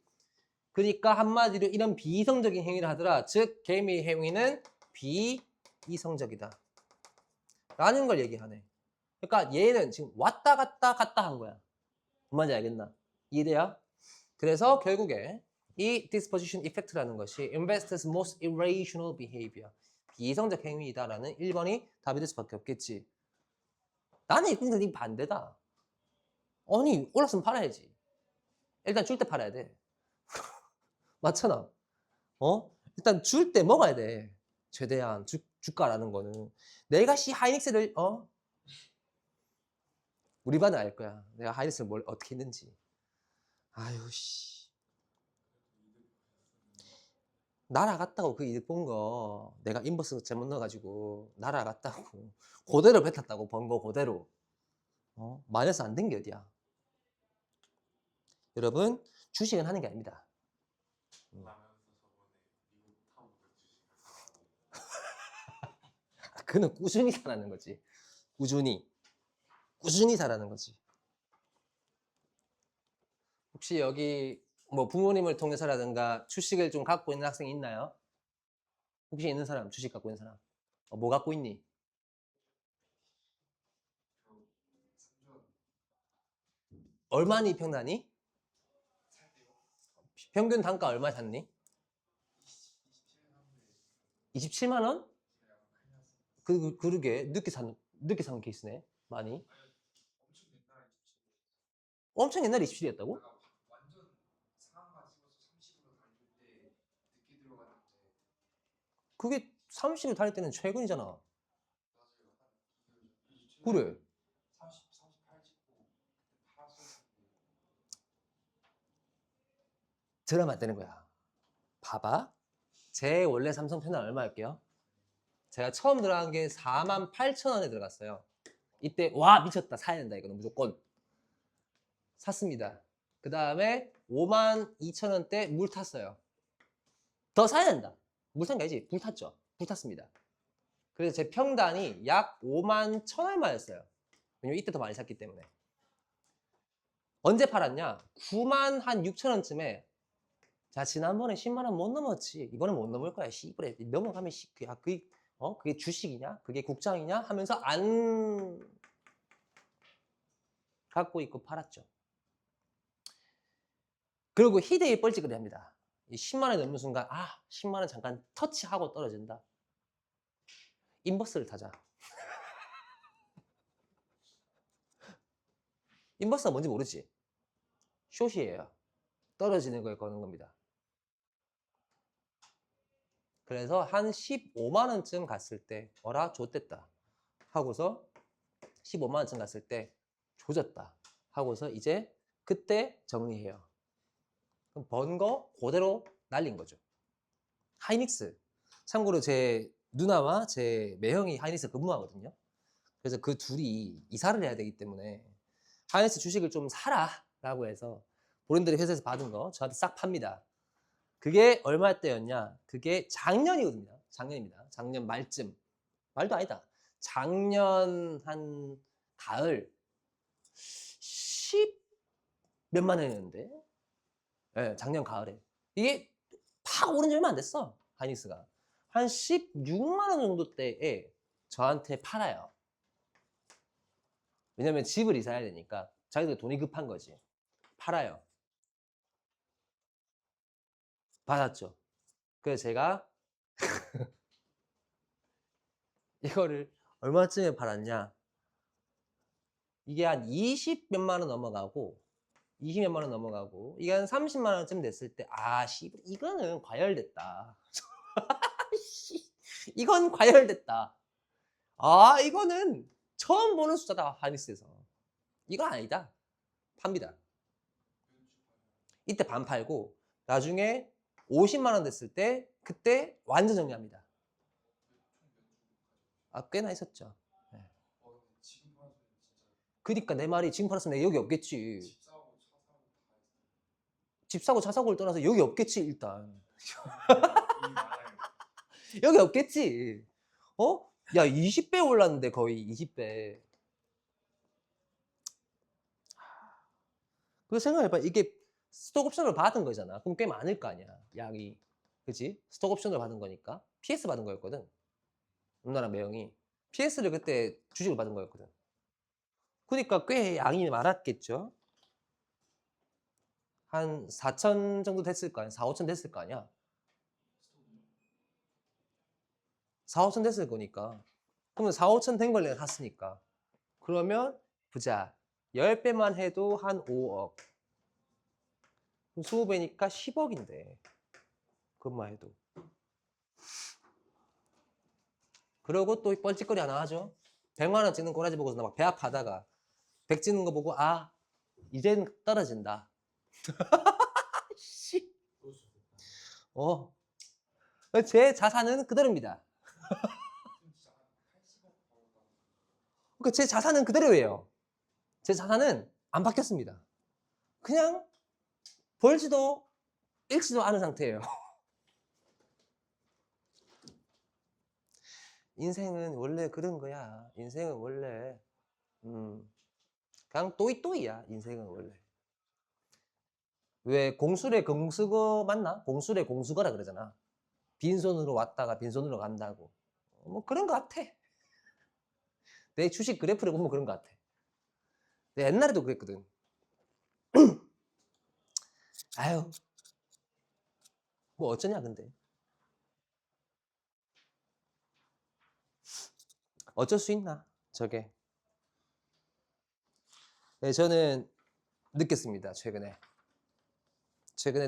그러니까 한마디로 이런 비이성적인 행위를 하더라. 즉 개미의 행위는 비이성적이다 라는 걸 얘기하네. 그러니까 얘는 지금 왔다 갔다 갔다 한 거야. 뭔지 알겠나? 이해돼요? 그래서 결국에 이 disposition effect라는 것이 investors most irrational behavior, 비이성적 행위이다라는 1번이 답이 될 수밖에 없겠지. 나는 이건 반대다. 아니 올랐으면 팔아야지. 일단 줄 때 팔아야 돼. 맞잖아. 일단 줄 때 먹어야 돼. 최대한 주가라는 거는 내가 하이닉스를 우리 반은 알 거야. 내가 하이닉스를 뭘 어떻게 했는지. 아유 씨. 날아갔다고 그 이득 본 거 내가 인버스 잘못 넣어가지고 날아갔다고 그대로 뱉었다고 번 거 그대로 마이너스 안 된 게 어디야. 여러분 주식은 하는 게 아닙니다. 그는 꾸준히 사라는 거지. 꾸준히 사라는 거지. 혹시 여기 뭐 부모님을 통해서라든가 주식을 좀 갖고 있는 학생이 있나요? 혹시 있는 사람 주식 갖고 있는 사람? 뭐 갖고 있니? 얼마니 평단이? 평균 단가 얼마 샀니? 27만 원? 그러게 늦게 산 케이스네. 많이. 엄청 옛날에 27이었다고? 그게 30을 다닐 때는 최근이잖아. 그래. 들어가면 안 되는 거야. 봐봐. 제 원래 삼성 편은 얼마였게요? 제가 처음 들어간 게 48,000원에 들어갔어요. 이때 와 미쳤다 사야 된다 이거는 무조건 샀습니다. 그 다음에 52,000원대 물 탔어요. 더 사야 된다. 물 탄 게 아니지. 불 탔죠. 불 탔습니다. 그래서 제 평단이 약 51,000얼마였어요. 왜냐면 이때 더 많이 샀기 때문에. 언제 팔았냐? 96,000원쯤에 자 지난번에 10만원 못 넘었지. 이번엔 못 넘을 거야. 씨부레 넘어가면 그게 주식이냐? 그게 국장이냐? 하면서 안 갖고 있고 팔았죠. 그리고 희대의 뻘짓을 합니다. 10만원 넘는 순간 10만원 잠깐 터치하고 떨어진다. 인버스를 타자. 인버스가 뭔지 모르지? 숏이에요. 떨어지는 걸 거는 겁니다. 그래서 한 15만원쯤 갔을 때 어라 좆됐다 하고서 15만원쯤 갔을 때 조졌다 하고서 이제 그때 정리해요. 그럼 번 거 그대로 날린 거죠. 하이닉스. 참고로 제 누나와 제 매형이 하이닉스 근무하거든요. 그래서 그 둘이 이사를 해야 되기 때문에 하이닉스 주식을 좀 사라 라고 해서 본인들이 회사에서 받은 거 저한테 싹 팝니다. 그게 얼마 때였냐? 그게 작년이거든요. 작년입니다. 작년 말쯤. 말도 아니다. 작년 한 가을 10 몇만 원이었는데. 네, 작년 가을에. 이게 팍 오른 지 얼마 안 됐어. 하이닉스가. 한 16만 원 정도 때에 저한테 팔아요. 왜냐면 집을 이사해야 되니까 자기들 돈이 급한 거지. 팔아요. 받았죠. 그래서 제가 이거를 얼마쯤에 팔았냐? 이게 한 20 몇만 원 넘어가고 20 몇만 원 넘어가고 이게 한 30만 원쯤 됐을 때 이거는 과열됐다. 이건 과열됐다. 이거는 처음 보는 숫자다. 하이닉스에서. 이건 아니다. 팝니다. 이때 반 팔고 나중에 50만 원 됐을 때 그때 완전 정리합니다. 꽤나 있었죠. 네. 그러니까 내 말이 지금 팔았으면 내가 여기 없겠지. 집 사고 차 사고를 떠나서 여기 없겠지 일단. 여기 없겠지. 야 20배 올랐는데 거의 20배. 그래서 생각해봐. 이게 스톡 옵션을 받은 거잖아. 그럼 꽤 많을 거 아니야, 양이. 그치? 스톡 옵션을 받은 거니까. PS 받은 거였거든. 누나랑 매형이. PS를 그때 주식을 받은 거였거든. 그러니까 꽤 양이 많았겠죠? 한 4천 정도 됐을 거 아니야? 4, 5천 됐을 거 아니야? 4, 5천 됐을 거니까. 그러면 4, 5천 된 걸 내가 샀으니까. 그러면 보자. 10배만 해도 한 5억. 그럼 20배니까 10억인데. 그것만 해도. 그러고 또 뻘짓거리 하나 하죠. 100만 원 찍는 꼬라지 보고서 막 배 아파하다가 100 찍는 거 보고 아 이젠 떨어진다. 씨. 어. 제 자산은 그대로입니다. 그러니까 제 자산은 그대로예요. 제 자산은 안 바뀌었습니다. 그냥 벌지도 잃지도 않은 상태예요. 인생은 원래 그런 거야. 인생은 원래 그냥 또이또이야. 인생은 원래. 왜 공술의 공수거 맞나? 공술의 공수거라 그러잖아. 빈손으로 왔다가 빈손으로 간다고. 뭐 그런 것 같아. 내 주식 그래프를 보면 그런 것 같아. 내가 옛날에도 그랬거든. 아유, 뭐 어쩌냐 근데. 어쩔 수 있나 저게. 네, 저는 느꼈습니다. 최근에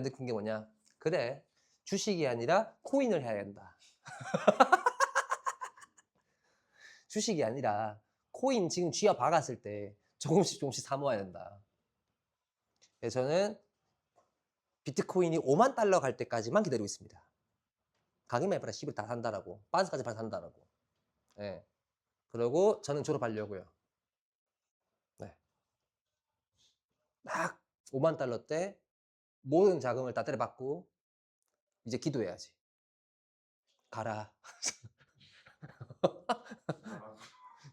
느낀 게 뭐냐. 그래, 주식이 아니라 코인을 해야 된다. 주식이 아니라 코인 지금 쥐어 박았을 때 조금씩 조금씩 사 모아야 된다. 그래서 저는 비트코인이 5만 달러 갈 때까지만 기다리고 있습니다. 가격만 해봐라 10을 다 산다라고. 반스까지 다 산다라고. 예. 그리고 저는 졸업하려고요. 네. 막 5만 달러 때 모든 자금을 다 때려받고 이제 기도해야지. 가라.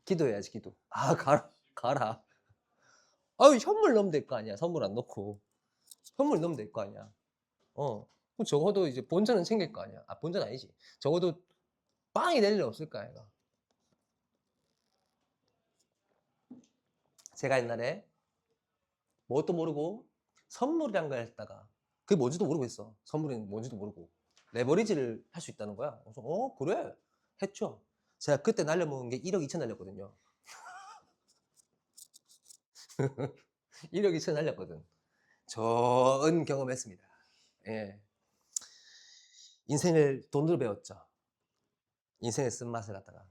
기도해야지 기도. 아 가라. 아유 현물 넣으면 될 거 아니야. 선물 안 넣고. 현물 넣으면 될 거 아니야. 그럼 적어도 이제 본전은 챙길 거 아니야. 아 본전 아니지. 적어도 빵이 될 일 없을 거 아이가. 제가 옛날에 뭣도 모르고 선물이란 걸 했다가 그게 뭔지도 모르고 했어. 선물이 뭔지도 모르고 레버리지를 할 수 있다는 거야. 그래서 그래 했죠. 제가 그때 날려먹은 게 1억 2천 날렸거든요. 1억 2천 날렸거든. 좋은 경험했습니다. 예. 인생을 돈으로 배웠죠. 인생의 쓴맛을 갖다가.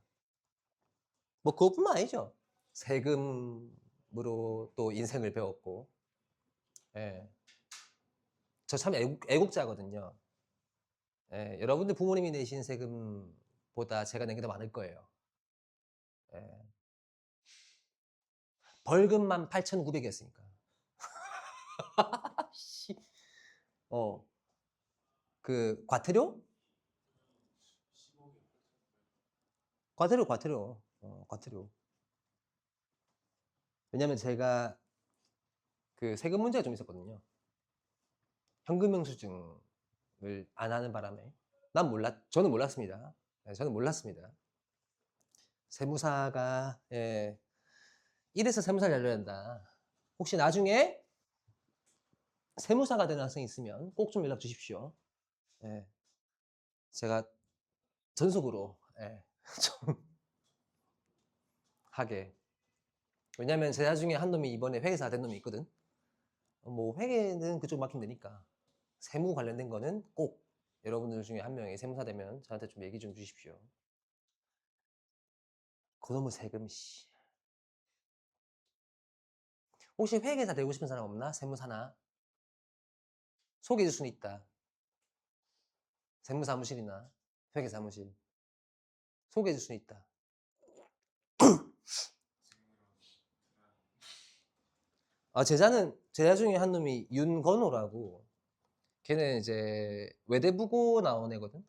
뭐 그것뿐만 아니죠. 세금으로 또 인생을 배웠고. 예. 저 참 애국자거든요. 예. 여러분들 부모님이 내신 세금보다 제가 낸 게 더 많을 거예요. 예. 벌금만 8,900이었으니까. 그 과태료? 과태료. 과태료. 왜냐면 제가 그 세금 문제가 좀 있었거든요. 현금 영수증을 안 하는 바람에 저는 몰랐습니다. 네, 저는 몰랐습니다. 세무사가 이래서 세무사를 알려야 된다. 혹시 나중에 세무사가 되는 학생이 있으면 꼭 좀 연락 주십시오. 예, 제가 전속으로 좀 하게. 왜냐면 제 나중에 한 놈이 이번에 회계사 된 놈이 있거든. 뭐 회계는 그쪽 맡기면 되니까 세무 관련된 거는 꼭 여러분들 중에 한 명이 세무사 되면 저한테 좀 얘기 좀 주십시오. 그놈의 세금 씨. 혹시 회계사 되고 싶은 사람 없나? 세무사나 소개해 줄 수는 있다. 세무사무실이나 회계사무실 소개해 줄 수는 있다. 제자 중에 한 놈이 윤건호라고. 걔는 이제 외대부고 나온 애거든.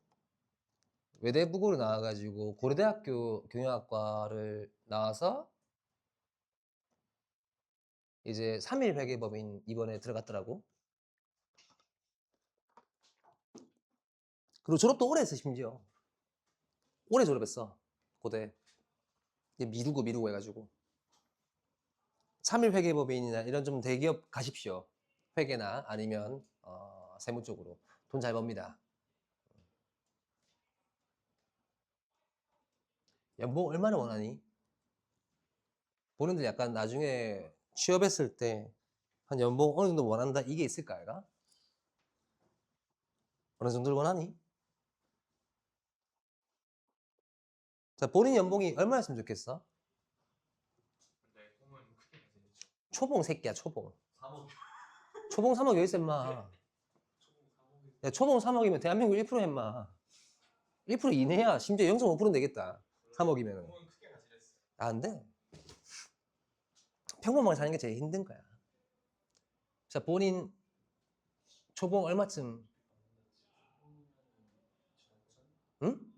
외대부고로 나와가지고 고려대학교 경영학과를 나와서 이제 3일 회계법인 이번에 들어갔더라고. 그리고 졸업도 오래 했어, 심지어. 오래 졸업했어, 고대. 이게 미루고 해가지고. 3일 회계법인이나 이런 좀 대기업 가십시오. 회계나 아니면 세무 쪽으로. 돈 잘 법니다. 연봉 얼마나 원하니? 본인들 약간 나중에 취업했을 때 한 연봉 어느 정도 원한다 이게 있을까, 아이가? 어느 정도를 원하니? 자, 본인 연봉이 얼마였으면 좋겠어? 근데 꿈은 크게 가지겠죠. 초봉 새끼야, 초봉. 3억. 초봉 3억 여기 있어, 임마. 초봉 3억이 야, 초봉 3억이면 대한민국 1% 임마. 1% 이내야. 심지어 0.5%는 되겠다. 3억이면은. 꿈은 크게 가지랬어요. 안 돼. 평범하게 사는 게 제일 힘든 거야. 자, 본인 초봉 얼마쯤? 응?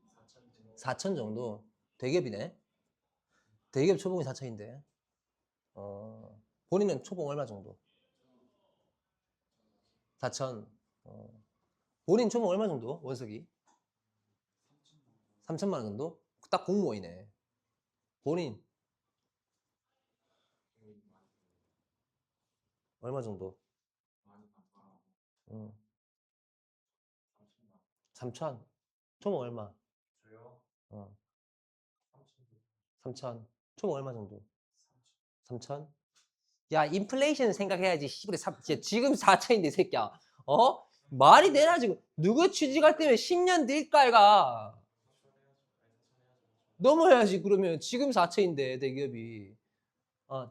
4천 정도? 대기업이네. 대기업 초봉이 4천인데. 본인은 초봉 얼마 정도? 4천. 본인 초봉 얼마 정도? 원석이? 3천만 원 정도? 딱 공무원이네. 본인 얼마 정도? 많이 바꿔라고. 응. 3천만. 3천. 초봉 얼마? 저요? 어. 3천. 3천. 초봉 얼마 정도? 3천. 3천? 야, 인플레이션 생각해야지. 씨부레 지금 4천인데, 새끼야. 어? 말이 되나, 지금? 누구 취직할 때면 10년 딜까이가. 넘어야지, 그러면. 지금 4천인데, 대기업이.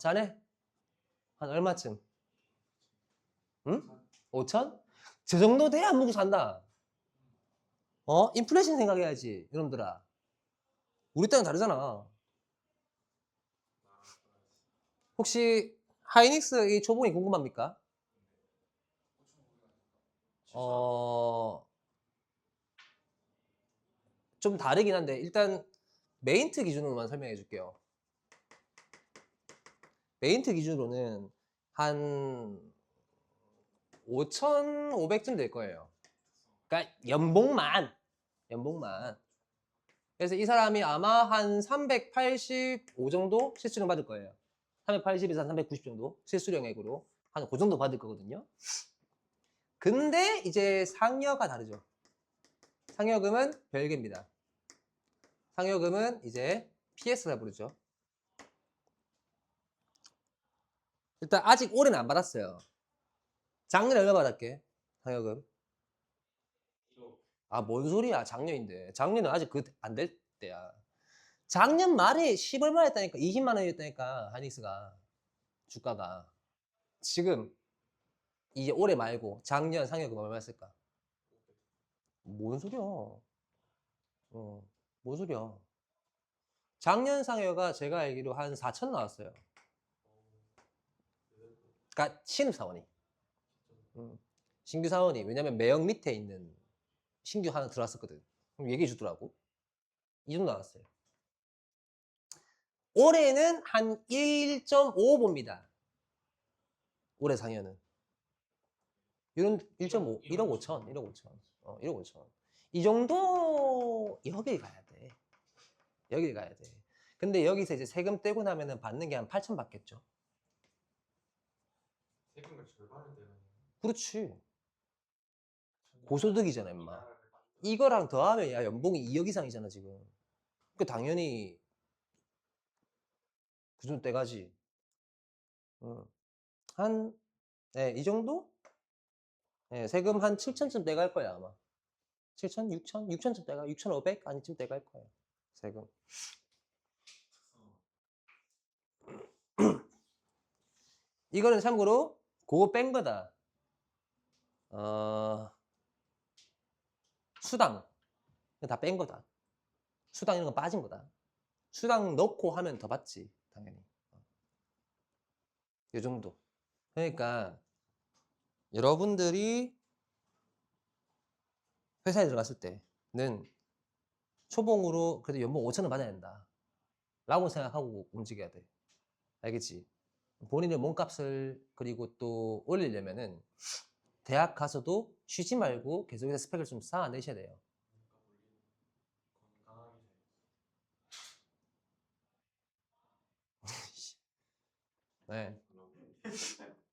자네? 한 얼마쯤? 응? 5천? 저 정도 돼야 안 먹고 산다. 인플레이션 생각해야지, 여러분들아. 우리 땅은 다르잖아. 혹시 하이닉스 이 초봉이 궁금합니까? 좀 다르긴 한데 일단 메인트 기준으로만 설명해 줄게요. 메인트 기준으로는 한 5,500쯤 될 거예요. 그러니까 연봉만. 그래서 이 사람이 아마 한 385 정도 실수령 받을 거예요. 380에서 한 390 정도 실수령액으로 한 그 정도 받을 거거든요. 근데 이제 상여가 다르죠. 상여금은 별개입니다. 상여금은 이제 PS라 부르죠. 일단 아직 올해는 안 받았어요. 작년에 얼마 받았게? 상여금. 뭔 소리야. 작년인데. 작년은 아직 안 될 때야. 작년 말에 10 얼마 했다니까. 20만 원이었다니까. 하닉스가. 주가가. 지금 이제 올해 말고 작년 상여금 얼마였을까? 뭔 소리야. 뭔 소리야. 작년 상여가 제가 알기로 한 4천 나왔어요. 그러니까 신입사원이. 신규 사원이. 왜냐면 매형 밑에 있는 신규 하나 들어왔었거든. 그럼 얘기해 주더라고. 이 정도 나왔어요. 올해는 한 1.5 봅니다. 올해 상여는. 이런 1.5, 1억 5천, 1억 5천. 1억 5천. 이 정도 여길 가야 돼. 여길 가야 돼. 근데 여기서 이제 세금 떼고 나면은 받는 게 한 8천 받겠죠. 세금을 절반을 내는. 그렇지. 고소득이잖아, 임마. 이거랑 더하면 야 연봉이 2억 이상이잖아 지금. 그 당연히 그 정도 떼가지. 한, 네, 이 정도? 네, 세금 한 7천쯤 떼갈 거야 아마. 7천, 6천, 6천쯤 떼가, 6,500 아니쯤 떼갈 거야 세금. 이거는 참고로 그거 뺀 거다. 수당 다 뺀 거다. 수당 이런 거 빠진 거다. 수당 넣고 하면 더 받지 당연히. 이 정도. 그러니까 여러분들이 회사에 들어갔을 때는 초봉으로 그래도 연봉 5천 원 받아야 된다 라고 생각하고 움직여야 돼. 알겠지? 본인의 몸값을 그리고 또 올리려면은 대학 가서도 쉬지 말고 계속해서 스펙을 좀 쌓아내셔야 돼요. 네.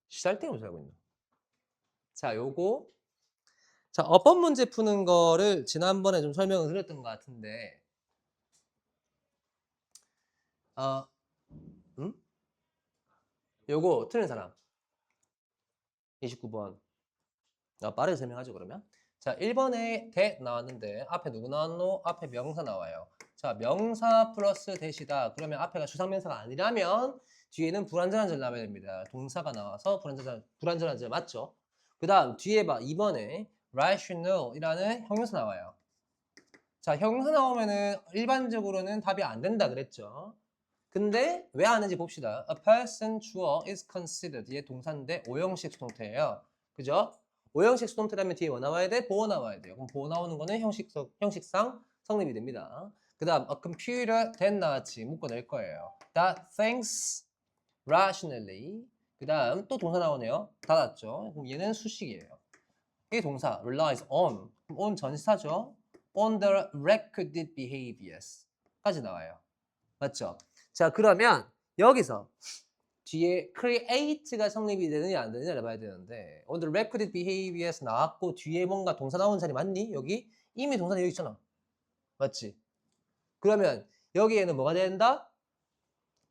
시달땡을 살고 있나? 자, 요거. 자, 어법 문제 푸는 거를 지난번에 좀 설명을 드렸던 것 같은데, 음? 요거 틀린 사람. 29번. 빠르게 설명하죠, 그러면. 자, 1번에 that 나왔는데, 앞에 누구 나왔노? 앞에 명사 나와요. 자, 명사 플러스 that이다. 그러면 앞에가 주상명사가 아니라면, 뒤에는 불완전한 절 나와야 됩니다. 동사가 나와서 불완전한 절 맞죠? 그 다음, 뒤에 봐. 2번에 rational이라는 형용사 나와요. 자, 형용사 나오면은 일반적으로는 답이 안 된다 그랬죠. 근데 왜 하는지 봅시다. A person 주어 is considered. 얘 동사인데 오형식 수동태예요. 그죠? 오형식 수동태라면 뒤에 뭐 나와야 돼? 보어 나와야 돼요. 그럼 보어 나오는 거는 형식상 성립이 됩니다. 그 다음 a computer that 나왔지. 묶어낼 거예요. That thinks rationally. 그 다음 또 동사 나오네요. 닫았죠. 그럼 얘는 수식이에요. 이 동사 relies on. on 전치사죠. on the recorded behaviors 까지 나와요. 맞죠? 자, 그러면 여기서 뒤에 create가 성립이 되느냐 안 되느냐를 봐야 되는데 on the recorded behaviors에서 나왔고 뒤에 뭔가 동사 나오는 자리 맞니? 여기? 이미 동사는 여기 있잖아. 맞지? 그러면 여기에는 뭐가 된다?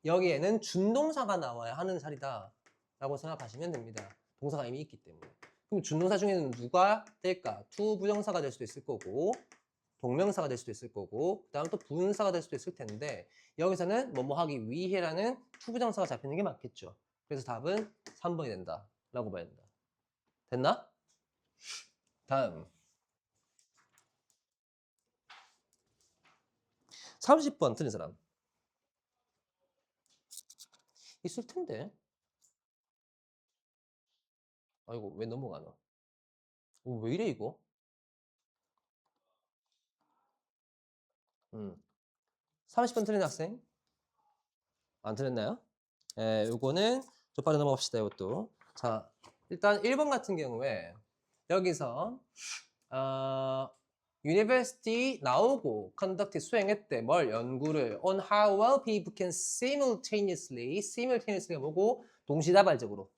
여기에는 준동사가 나와야 하는 자리다 라고 생각하시면 됩니다. 동사가 이미 있기 때문에. 그럼 준동사 중에는 누가 될까? to 부정사가 될 수도 있을 거고 동명사가 될 수도 있을 거고 그 다음 또 분사가 될 수도 있을 텐데 여기서는 뭐뭐 하기 위해라는 to 부정사가 잡히는 게 맞겠죠. 그래서 답은 3번이 된다 라고 봐야 된다. 됐나? 다음 30번 틀린 사람 있을 텐데. 아이고 왜 넘어가나? 왜 이래 이거? 30번 틀린 학생 안 틀렸나요? 요거는 좀 빠르게 넘어갑시다. 이것도. 자, 일단 1번 같은 경우에 여기서 university 나오고 conduct 수행했대. 뭘 연구를 on how well people can simultaneously가 뭐고 동시다발적으로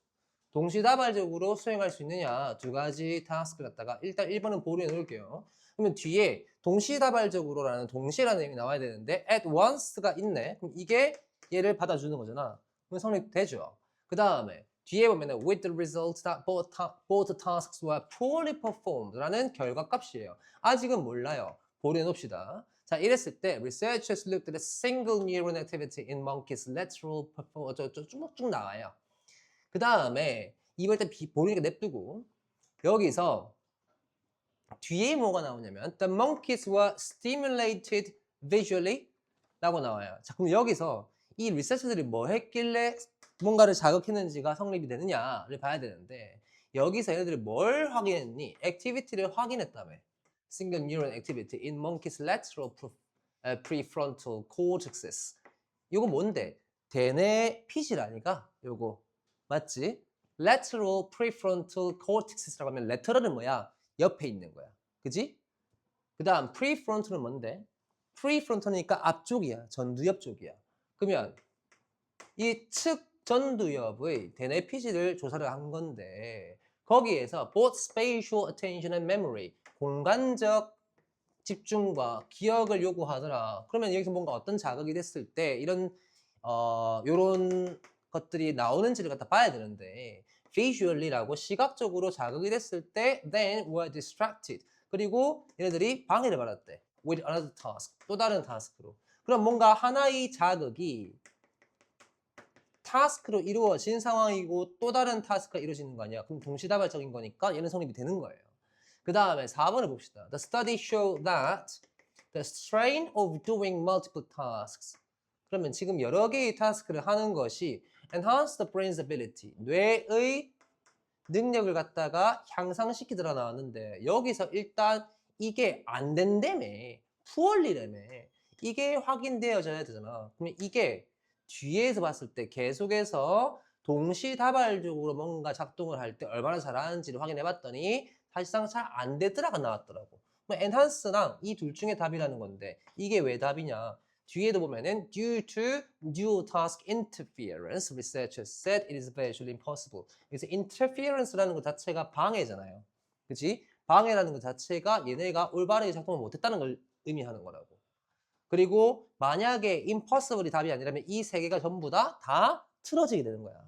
수행할 수 있느냐 두 가지 타스크를 갖다가 일단 1번은 보류해 놓을게요. 그러면 뒤에 동시다발적으로라는 동시라는 의미 나와야 되는데 at once가 있네. 그럼 이게 얘를 받아주는 거잖아. 그럼 성립되죠. 그 다음에 뒤에 보면은 with the result that both tasks were poorly performed 라는 결과값이에요. 아직은 몰라요. 보류해 놓읍시다. 자, 이랬을 때 researchers looked at a single neuron activity in monkeys lateral performance 쭉쭉 나와요. 그 다음에 이번 때 보니까 냅두고 여기서 뒤에 뭐가 나오냐면 the monkeys were stimulated visually 라고 나와요. 자, 그럼 여기서 이 리서처들이 뭐 했길래 뭔가를 자극했는지가 성립이 되느냐를 봐야 되는데 여기서 얘네들이 뭘 확인했니? 액티비티를 확인했다며. Single neuron activity in monkeys lateral prefrontal cortexes. 이거 뭔데? 대뇌 피질아니까? 요거 맞지? lateral prefrontal cortexes라고 하면 lateral은 뭐야? 옆에 있는 거야. 그지? 그 다음 prefrontal은 뭔데? prefrontal이니까 앞쪽이야. 전두엽 쪽이야. 그러면 이 측 전두엽의 대뇌 피질을 조사를 한 건데 거기에서 both spatial attention and memory 공간적 집중과 기억을 요구하더라. 그러면 여기서 뭔가 어떤 자극이 됐을 때 이런 요런 것들이 나오는지를 갖다 봐야 되는데 visually라고 시각적으로 자극이 됐을 때 then were distracted. 그리고 얘네들이 방해를 받았대. with another task. 또 다른 타스크로. 그럼 뭔가 하나의 자극이 타스크로 이루어진 상황이고 또 다른 타스크가 이루어지는 거 아니야. 그럼 동시다발적인 거니까 얘는 성립이 되는 거예요. 그 다음에 4번을 봅시다. The study showed that the strain of doing multiple tasks. 그러면 지금 여러 개의 타스크를 하는 것이 enhance the brain's ability. 뇌의 능력을 갖다가 향상시키더라 나왔는데 여기서 일단 이게 안 된다며. poorly라며. 이게 확인되어져야 되잖아. 그러면 이게 뒤에서 봤을 때 계속해서 동시다발적으로 뭔가 작동을 할 때 얼마나 잘하는지를 확인해 봤더니 사실상 잘 안 되더라가 나왔더라고. enhance랑 이 둘 중에 답이라는 건데 이게 왜 답이냐? 뒤에도 보면은 due to dual task interference, researchers said it is virtually impossible. 그래서 interference라는 것 자체가 방해잖아요. 그치? 방해라는 것 자체가 얘네가 올바르게 작동을 못했다는 걸 의미하는 거라고. 그리고 만약에 impossible이 답이 아니라면 이 세 개가 전부 다 틀어지게 되는 거야.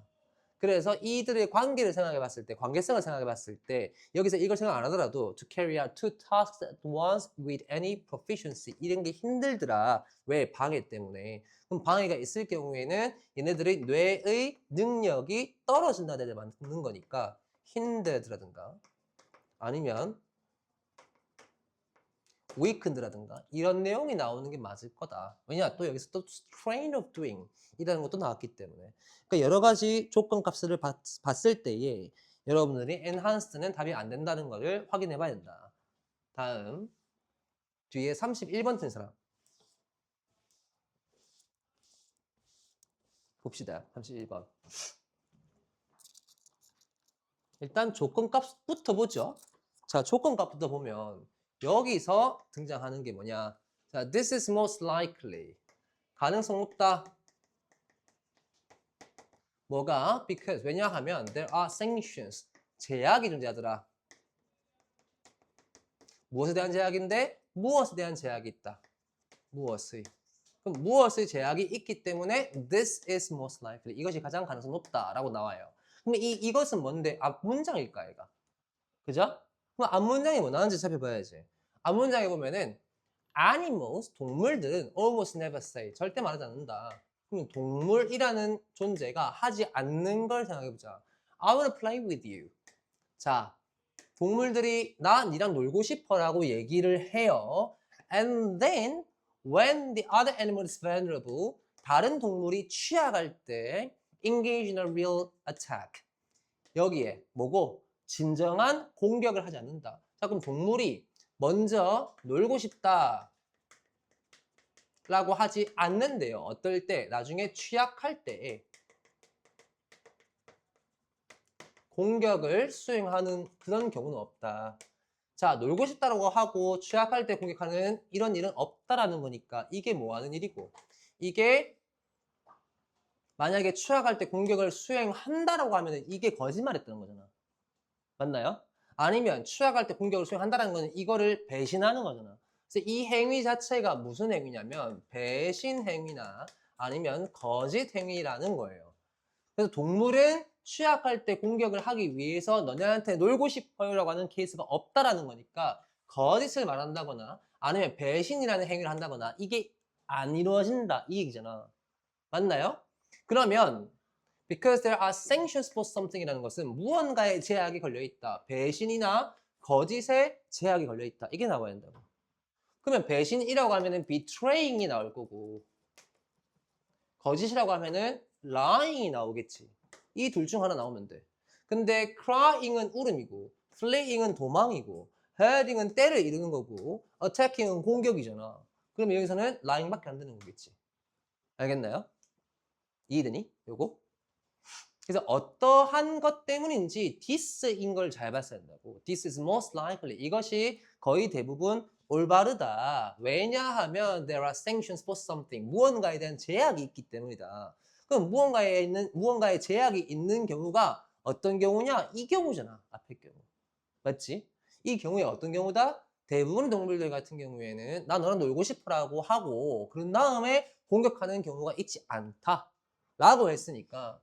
그래서 이들의 관계를 생각해 봤을 때, 관계성을 생각해 봤을 때 여기서 이걸 생각 안 하더라도 to carry out two tasks at once with any proficiency 이런 게 힘들더라. 왜? 방해 때문에. 그럼 방해가 있을 경우에는 얘네들의 뇌의 능력이 떨어진다는 데를 만드는 거니까 hindered라든가 아니면 weakened라든가 이런 내용이 나오는 게 맞을 거다. 왜냐? 또 여기서 또 strain of doing 이라는 것도 나왔기 때문에. 그러니까 여러 가지 조건 값을 봤을 때에 여러분들이 enhanced는 답이 안 된다는 것을 확인해 봐야 된다. 다음 뒤에 31번 튼 사람 봅시다. 31번. 일단 조건 값부터 보죠. 자, 조건 값부터 보면 여기서 등장하는 게 뭐냐? 자, this is most likely. 가능성 높다. 뭐가? Because 왜냐하면 there are sanctions. 제약이 존재하더라. 무엇에 대한 제약인데? 무엇에 대한 제약이 있다. 무엇의. 그럼 무엇의 제약이 있기 때문에 this is most likely. 이것이 가장 가능성 높다라고 나와요. 그럼 이것은 뭔데? 앞문장일까, 얘가? 그죠? 그럼 앞문장이 뭐 나오는지 살펴봐야지. 앞문장에 보면은 animals, 동물들은 almost never say. 절대 말하지 않는다. 그럼 동물이라는 존재가 하지 않는 걸 생각해보자. I wanna play with you. 자, 동물들이 나 니랑 놀고 싶어라고 얘기를 해요. And then when the other animal is vulnerable, 다른 동물이 취약할 때 engage in a real attack. 여기에 뭐고? 진정한 공격을 하지 않는다. 자, 그럼 동물이 먼저 놀고 싶다 라고 하지 않는데요. 어떨 때? 나중에 취약할 때 공격을 수행하는 그런 경우는 없다. 자, 놀고 싶다라고 하고 취약할 때 공격하는 이런 일은 없다라는 거니까 이게 뭐 하는 일이고 이게 만약에 취약할 때 공격을 수행한다라고 하면 이게 거짓말했다는 거잖아. 맞나요? 아니면 취약할 때 공격을 수행한다는 거는 이거를 배신하는 거잖아. 그래서 이 행위 자체가 무슨 행위냐면 배신 행위나 아니면 거짓 행위라는 거예요. 그래서 동물은 취약할 때 공격을 하기 위해서 너네한테 놀고 싶어요라고 하는 케이스가 없다라는 거니까 거짓을 말한다거나 아니면 배신이라는 행위를 한다거나 이게 안 이루어진다 이 얘기잖아. 맞나요? 그러면 because there are sanctions for something이라는 것은 무언가의 제약이 걸려있다. 배신이나 거짓의 제약이 걸려있다. 이게 나와야 된다고. 그러면 배신이라고 하면은 betraying이 나올 거고 거짓이라고 하면은 lying이 나오겠지. 이 둘 중 하나 나오면 돼. 근데 crying은 울음이고 fleeing은 도망이고 hiding은 때를 이루는 거고 attacking은 공격이잖아. 그러면 여기서는 lying밖에 안 되는 거겠지. 알겠나요? 이해되니? 요거? 그래서 어떠한 것 때문인지 this인 걸 잘 봤어야 된다고. This is most likely. 이것이 거의 대부분 올바르다. 왜냐하면 there are sanctions for something. 무언가에 대한 제약이 있기 때문이다. 그럼 무언가에 제약이 있는 경우가 어떤 경우냐? 이 경우잖아. 앞의 경우. 맞지? 이 경우에 어떤 경우다? 대부분의 동물들 같은 경우에는 나 너랑 놀고 싶어라고 하고 그런 다음에 공격하는 경우가 있지 않다. 라고 했으니까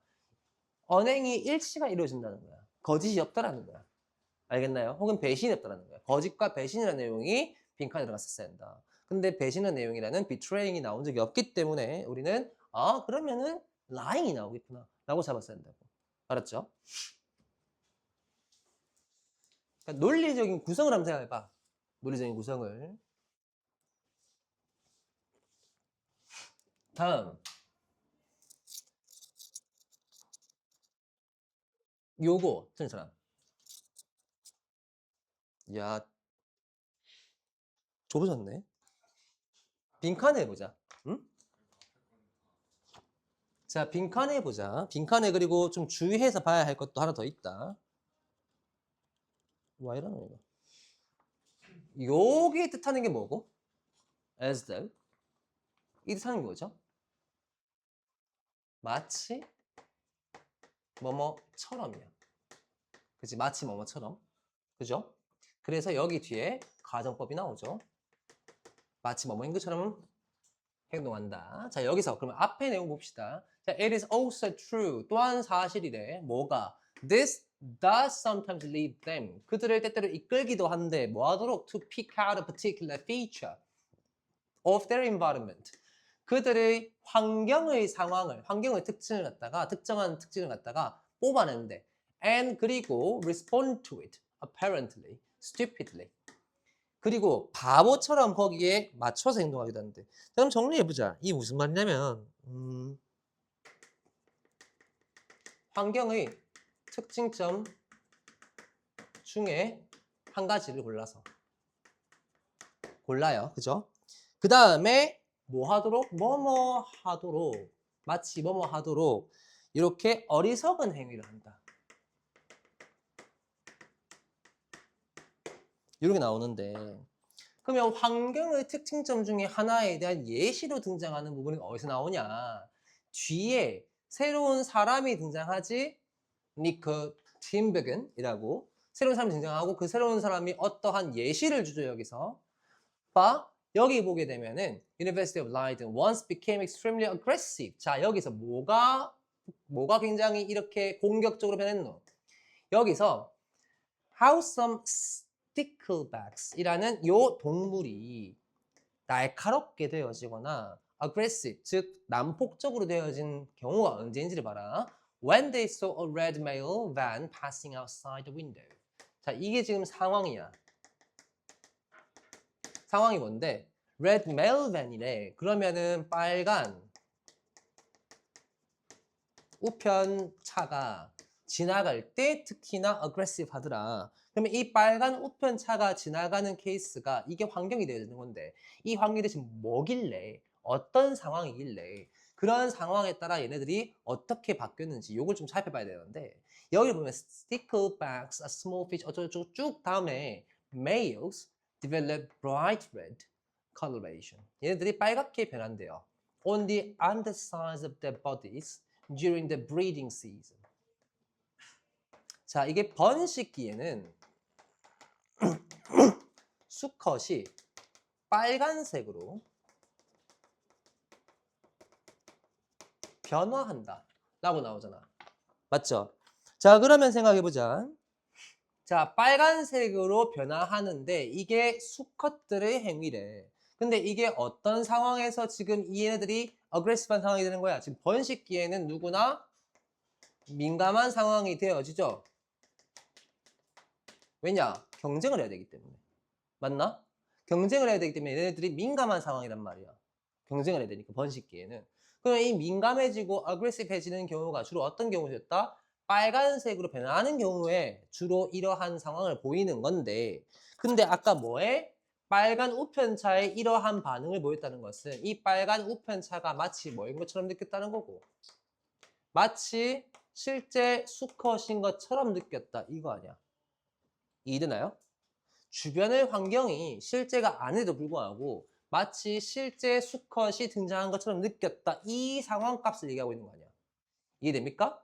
언행이 일치가 이루어진다는 거야. 거짓이 없다라는 거야. 알겠나요? 혹은 배신이 없다라는 거야. 거짓과 배신이라는 내용이 빈칸에 들어갔었어야 한다. 근데 배신의 내용이라는 betraying이 나온 적이 없기 때문에 우리는 그러면은 lying이 나오겠구나 라고 잡았어야 한다고. 알았죠? 그러니까 논리적인 구성을 한번 생각해봐. 논리적인 구성을. 다음 요거 틀린 사람. 야 좁아졌네. 빈칸에 해보자. 응? 자, 빈칸에 보자. 빈칸에 그리고 좀 주의해서 봐야 할 것도 하나 더 있다. 와 이러는 이거. 요게 뜻하는 게 뭐고? as though. 이 뜻하는 게 뭐죠? 마치 뭐뭐처럼이야. 그치? 마치 뭐뭐처럼. 그죠? 그래서 여기 뒤에 가정법이 나오죠. 마치 뭐뭐인 것처럼 행동한다. 자, 여기서 그러면 앞에 내용 봅시다. 자, it is also true. 또한 사실이래. 뭐가? This does sometimes lead them. 그들을 때때로 이끌기도 한데 뭐 하도록? To pick out a particular feature of their environment. 그들의 환경의 상황을, 환경의 특징을 갖다가, 특정한 특징을 갖다가 뽑아낸대. And 그리고 respond to it, apparently, stupidly. 그리고 바보처럼 거기에 맞춰서 행동하기도 하는데. 자, 그럼 정리해보자. 이게 무슨 말이냐면 환경의 특징점 중에 한 가지를 골라요. 그죠? 그 다음에 뭐 하도록? 뭐뭐 하도록, 마치 뭐뭐 하도록 이렇게 어리석은 행위를 한다. 이렇게 나오는데, 그러면 환경의 특징점 중에 하나에 대한 예시로 등장하는 부분이 어디서 나오냐? 뒤에 새로운 사람이 등장하지? 니크 팀베겐이라고 새로운 사람이 등장하고 그 새로운 사람이 어떠한 예시를 주죠. 여기서 봐, 여기 보게 되면은 University of Leiden once became extremely aggressive. 자, 여기서 뭐가 굉장히 이렇게 공격적으로 변했노? 여기서 how some sticklebacks 이라는 요 동물이 날카롭게 되어지거나 aggressive, 즉 난폭적으로 되어진 경우가 언제인지를 봐라. When they saw a red male van passing outside the window. 자, 이게 지금 상황이야. 상황이 뭔데? red male van이래. 그러면은 빨간 우편 차가 지나갈 때 특히나 aggressive 하더라. 그러면 이 빨간 우편 차가 지나가는 케이스가 이게 환경이 되어지는 건데, 이 환경이 지금 뭐길래, 어떤 상황이길래, 그런 상황에 따라 얘네들이 어떻게 바뀌었는지 요걸 좀 살펴봐야 되는데, 여기 보면 sticklebacks, a small fish 어쩌고저쩌고 쭉 다음에 males develop bright red coloration. 얘네들이 빨갛게 변한대요. On the undersides of their bodies during the breeding season. 자, 이게 번식기에는 수컷이 빨간색으로 변화한다 라고 나오잖아. 맞죠? 자, 그러면 생각해보자. 자, 빨간색으로 변화하는데 이게 수컷들의 행위래. 근데 이게 어떤 상황에서 지금 이 얘네들이 어그레시브한 상황이 되는 거야? 지금 번식기에는 누구나 민감한 상황이 되어지죠. 왜냐? 경쟁을 해야 되기 때문에. 맞나? 경쟁을 해야 되기 때문에 얘네들이 민감한 상황이란 말이야. 경쟁을 해야 되니까 번식기에는. 그럼 이 민감해지고 어그레시브해지는 경우가 주로 어떤 경우였다? 빨간색으로 변하는 경우에 주로 이러한 상황을 보이는 건데, 근데 아까 뭐에? 빨간 우편차에 이러한 반응을 보였다는 것은 이 빨간 우편차가 마치 뭐인 것처럼 느꼈다는 거고, 마치 실제 수컷인 것처럼 느꼈다 이거 아니야. 이해되나요? 주변의 환경이 실제가 아니에도 불구하고 마치 실제 수컷이 등장한 것처럼 느꼈다. 이 상황 값을 얘기하고 있는 거 아니야. 이해됩니까?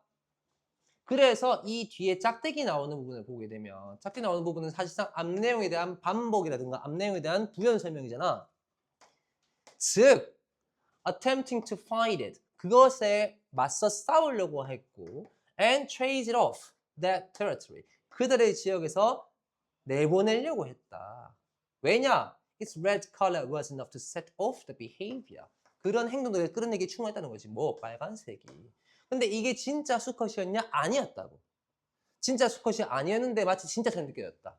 그래서 이 뒤에 짝대기 나오는 부분을 보게 되면, 짝대기 나오는 부분은 사실상 앞 내용에 대한 반복이라든가 앞 내용에 대한 부연 설명이잖아. 즉, attempting to fight it. 그것에 맞서 싸우려고 했고, and chase it off that territory. 그들의 지역에서 내보내려고 했다. 왜냐? Its red color was enough to set off the behavior. 그런 행동들을 끌어내기 충분했다는 거지. 뭐 빨간색이. 근데 이게 진짜 수컷이었냐? 아니었다고. 진짜 수컷이 아니었는데 마치 진짜처럼 느껴졌다.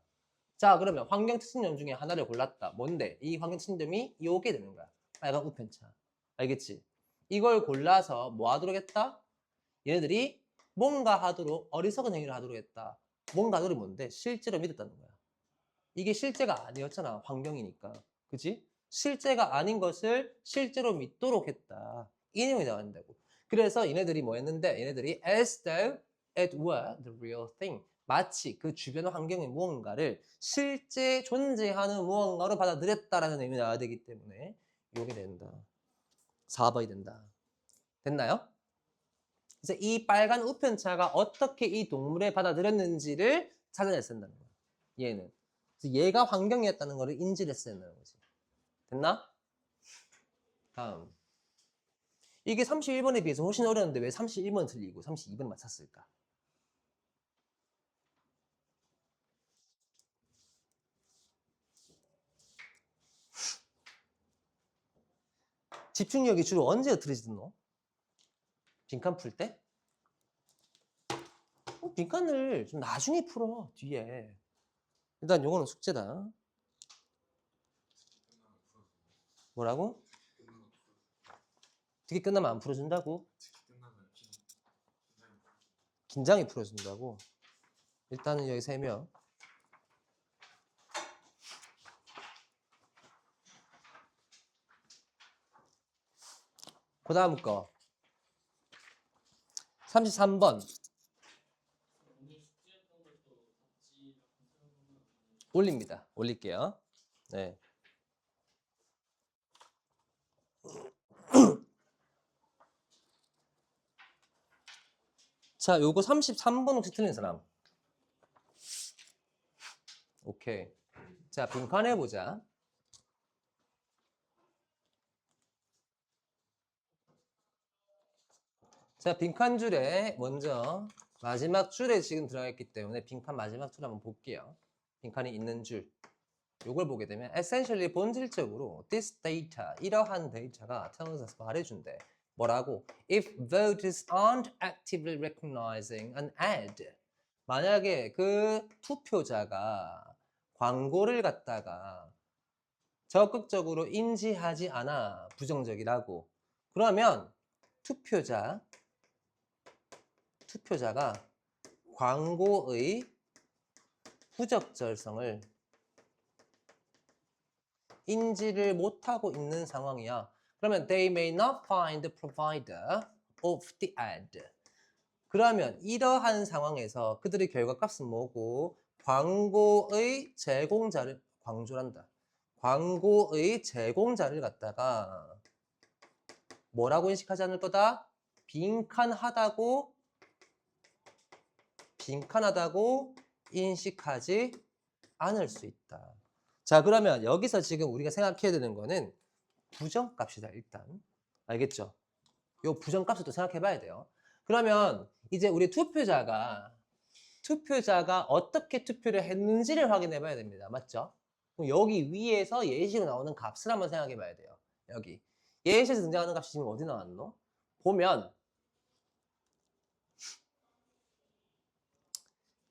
자, 그러면 환경 특징점 중에 하나를 골랐다. 뭔데? 이 환경 특징점이 요게 되는 거야. 빨간 우편차. 알겠지? 이걸 골라서 뭐 하도록 했다? 얘네들이 뭔가 하도록 어리석은 행위를 하도록 했다. 뭔가 하도록 뭔데? 실제로 믿었다는 거야. 이게 실제가 아니었잖아. 환경이니까. 그치? 실제가 아닌 것을 실제로 믿도록 했다. 이 내용이 나온다고. 그래서 얘네들이 뭐 했는데, 얘네들이 as though it were the real thing. 마치 그 주변 환경의 무언가를 실제 존재하는 무언가로 받아들였다라는 의미가 나와야 되기 때문에 이게 된다. 4번이 된다. 됐나요? 이제 이 빨간 우편차가 어떻게 이 동물에 받아들였는지를 찾아냈어야 된다는 거야. 얘는. 그래서 얘가 환경이었다는 거를 인지를 했어야 된다는 거지. 됐나? 다음. 이게 31번에 비해서 훨씬 어려운데 왜 31번은 틀리고 32번 맞췄을까? 집중력이 주로 언제 흐트러지노? 빈칸 풀 때? 빈칸을 좀 나중에 풀어, 뒤에. 일단 요거는 숙제다. 뭐라고? 특히 끝나면 안 풀어준다고? 긴장이 풀어준다고? 일단은 여기 3명. 그 다음 거 33번 오늘 숙제했던 것도 같이 검색해보면 올립니다. 올릴게요. 네. 자, 요거 33번 혹시 틀린 사람? 오케이. 자, 빈칸 해보자. 자, 빈칸 줄에 먼저 마지막 줄에 지금 들어가 있기 때문에 빈칸 마지막 줄 한번 볼게요. 빈칸이 있는 줄. 요걸 보게 되면 essentially 본질적으로 this data, 이러한 데이터가 tells us 말해준대. 뭐라고? If voters aren't actively recognizing an ad. 만약에 그 투표자가 광고를 갖다가 적극적으로 인지하지 않아 부정적이라고. 그러면 투표자가 광고의 부적절성을 인지를 못하고 있는 상황이야. 그러면 they may not find the provider of the ad. 그러면 이러한 상황에서 그들의 결과값은 뭐고? 광고의 제공자를 광조란다. 광고의 제공자를 갖다가 뭐라고 인식하지 않을 거다? 빈칸하다고 인식하지 않을 수 있다. 자, 그러면 여기서 지금 우리가 생각해야 되는 거는 부정값이다, 일단. 알겠죠? 요 부정값을 또 생각해 봐야 돼요. 그러면 이제 우리 투표자가 어떻게 투표를 했는지를 확인해 봐야 됩니다. 맞죠? 그럼 여기 위에서 예시로 나오는 값을 한번 생각해 봐야 돼요. 여기. 예시에서 등장하는 값이 지금 어디 나왔노? 보면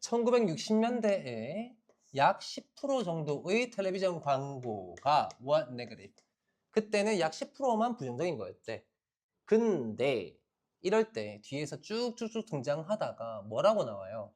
1960년대에 약 10% 정도의 텔레비전 광고가 what negative. 그때는 약 10%만 부정적인 거였대. 근데 이럴 때 뒤에서 쭉쭉쭉 등장하다가 뭐라고 나와요?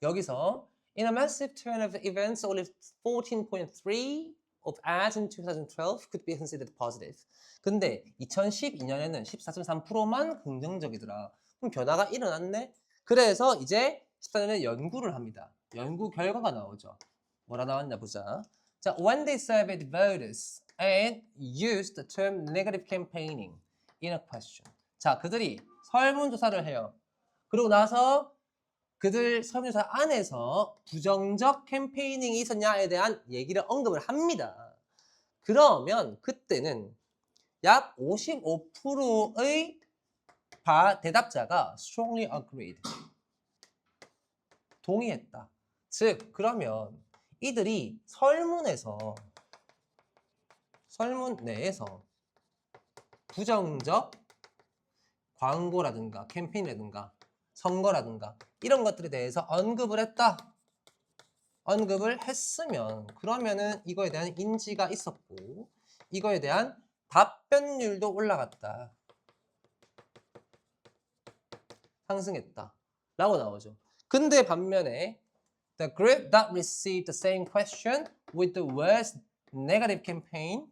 여기서 In a massive turn of events, only 14.3 of ads in 2012 could be considered positive. 근데 2012년에는 14.3%만 긍정적이더라. 그럼 변화가 일어났네? 그래서 이제 14년에 연구를 합니다. 연구 결과가 나오죠. 뭐라 나왔냐 보자. 자, when they surveyed voters and used the term negative campaigning in a question. 자, 그들이 설문조사를 해요. 그러고 나서 그들 설문조사 안에서 부정적 캠페이닝이 있었냐에 대한 얘기를 언급을 합니다. 그러면 그때는 약 55%의 대답자가 strongly agreed. 동의했다. 즉, 그러면 이들이 설문 내에서 부정적 광고라든가 캠페인이라든가 선거라든가 이런 것들에 대해서 언급을 했으면 그러면은 이거에 대한 인지가 있었고 이거에 대한 답변율도 올라갔다. 상승했다. 라고 나오죠. 근데 반면에 the group that received the same question with the worst negative campaign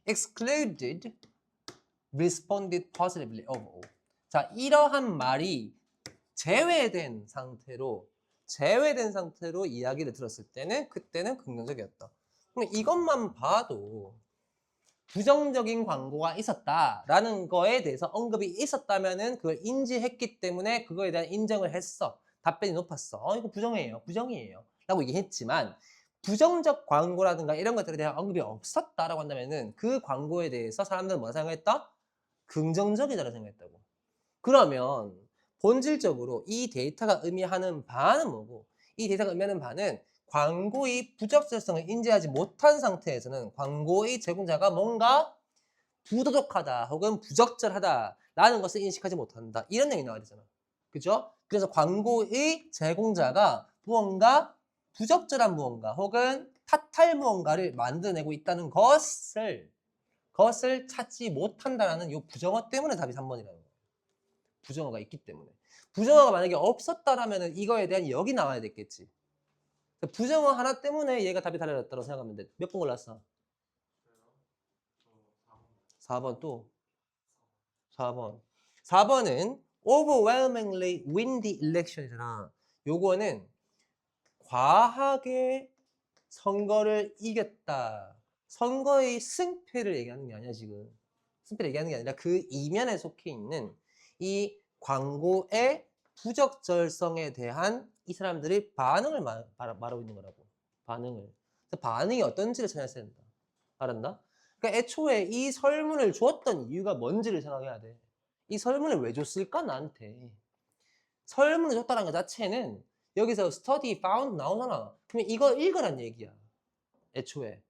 excluded responded positively overall. 자, 이러한 말이 제외된 상태로 이야기를 들었을 때는 그때는 긍정적이었다. 그럼 이것만 봐도 부정적인 광고가 있었다라는 거에 대해서 언급이 있었다면은 그걸 인지했기 때문에 그거에 대한 인정을 했어. 답변이 높았어. 이거 부정이에요. 부정이에요. 라고 얘기했지만 부정적 광고라든가 이런 것들에 대한 언급이 없었다라고 한다면은 그 광고에 대해서 사람들은 뭐 생각했다? 긍정적이다라고 생각했다고. 그러면 본질적으로 이 데이터가 의미하는 바는 뭐고, 이 데이터가 의미하는 바는 광고의 부적절성을 인지하지 못한 상태에서는 광고의 제공자가 뭔가 부도덕하다 혹은 부적절하다라는 것을 인식하지 못한다. 이런 내용이 나와야 되잖아. 그죠? 그래서 광고의 제공자가 무언가 부적절한 무언가 혹은 탓할 무언가를 만들어내고 있다는 것을 찾지 못한다라는 이 부정어 때문에 답이 3번이라는 거예요. 부정어가 있기 때문에. 부정어가 만약에 없었다라면 이거에 대한 역이 나와야 됐겠지. 부정어 하나 때문에 얘가 답이 달라졌다고 생각하면 돼. 몇 번 골랐어? 4번 또 4번. 4번은 overwhelmingly win the election이잖아. 요거는 과하게 선거를 이겼다. 선거의 승패를 얘기하는 게 아니야, 지금. 승패를 얘기하는 게 아니라 그 이면에 속해 있는 이 광고의 부적절성에 대한 이 사람들의 반응을 말하고 있는 거라고. 반응을. 그래서 반응이 어떤지를 찾아야 된다. 알았나? 그러니까 애초에 이 설문을 줬던 이유가 뭔지를 생각해야 돼. 이 설문을 왜 줬을까, 나한테? 설문을 줬다는 것 자체는 여기서 study found 나오잖아. 그러면 이거 읽으란 얘기야. 애초에.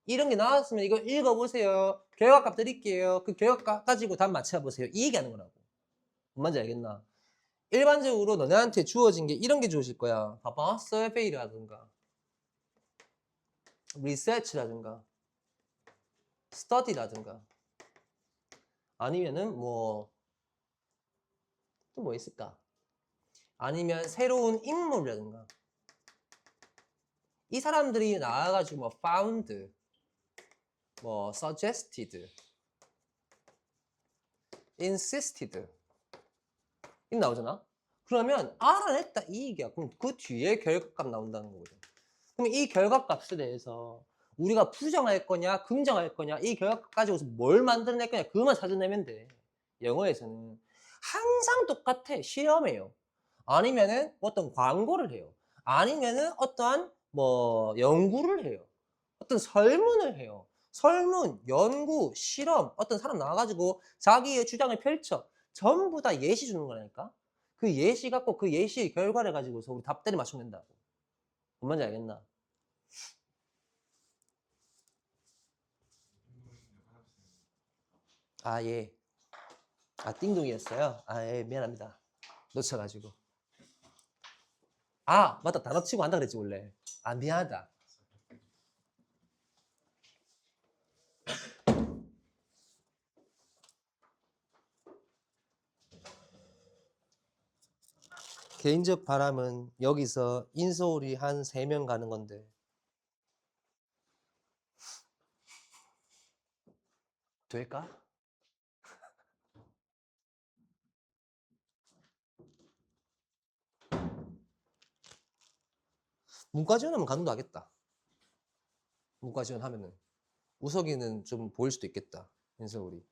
이런 게 나왔으면 이거 읽어보세요. 결과값 드릴게요. 그 결과값 가지고 답 맞춰보세요. 이 얘기하는 거라고. 뭔지 알겠나? 일반적으로 너네한테 주어진 게 이런 게 주어질 거야. 봐봐. survey라든가 research라든가 study라든가 아니면은 뭐 또 뭐 있을까? 아니면 새로운 인물이라든가 이 사람들이 나와가지고 뭐 found, 뭐 suggested, insisted 이 나오잖아. 그러면 알아냈다 이 얘기야. 그럼 그 뒤에 결과값 나온다는 거거든. 그럼 이 결과값에 대해서 우리가 부정할 거냐 긍정할 거냐 이 결과값 가지고서 뭘 만들어낼 거냐 그것만 찾아내면 돼. 영어에서는 항상 똑같아. 실험해요. 아니면은 어떤 광고를 해요. 아니면은 어떠한 뭐 연구를 해요. 어떤 설문을 해요. 설문, 연구, 실험, 어떤 사람 나와가지고 자기의 주장을 펼쳐. 전부 다 예시 주는 거라니까. 그 예시 갖고 그 예시의 결과를 가지고서 우리 답대를 맞추면 된다고. 뭔 말인지 알겠나? 아, 예. 아, 띵동이었어요? 아, 예, 미안합니다. 놓쳐가지고. 아, 맞다. 단어 치고 한다 그랬지, 원래. 아, 미안하다. 개인적 바람은 여기서 인서울이 한 3명 가는 건데. 될까? 문과 지원하면 가능도 하겠다. 문과 지원하면은. 우석이는 좀 보일 수도 있겠다. 인서울이.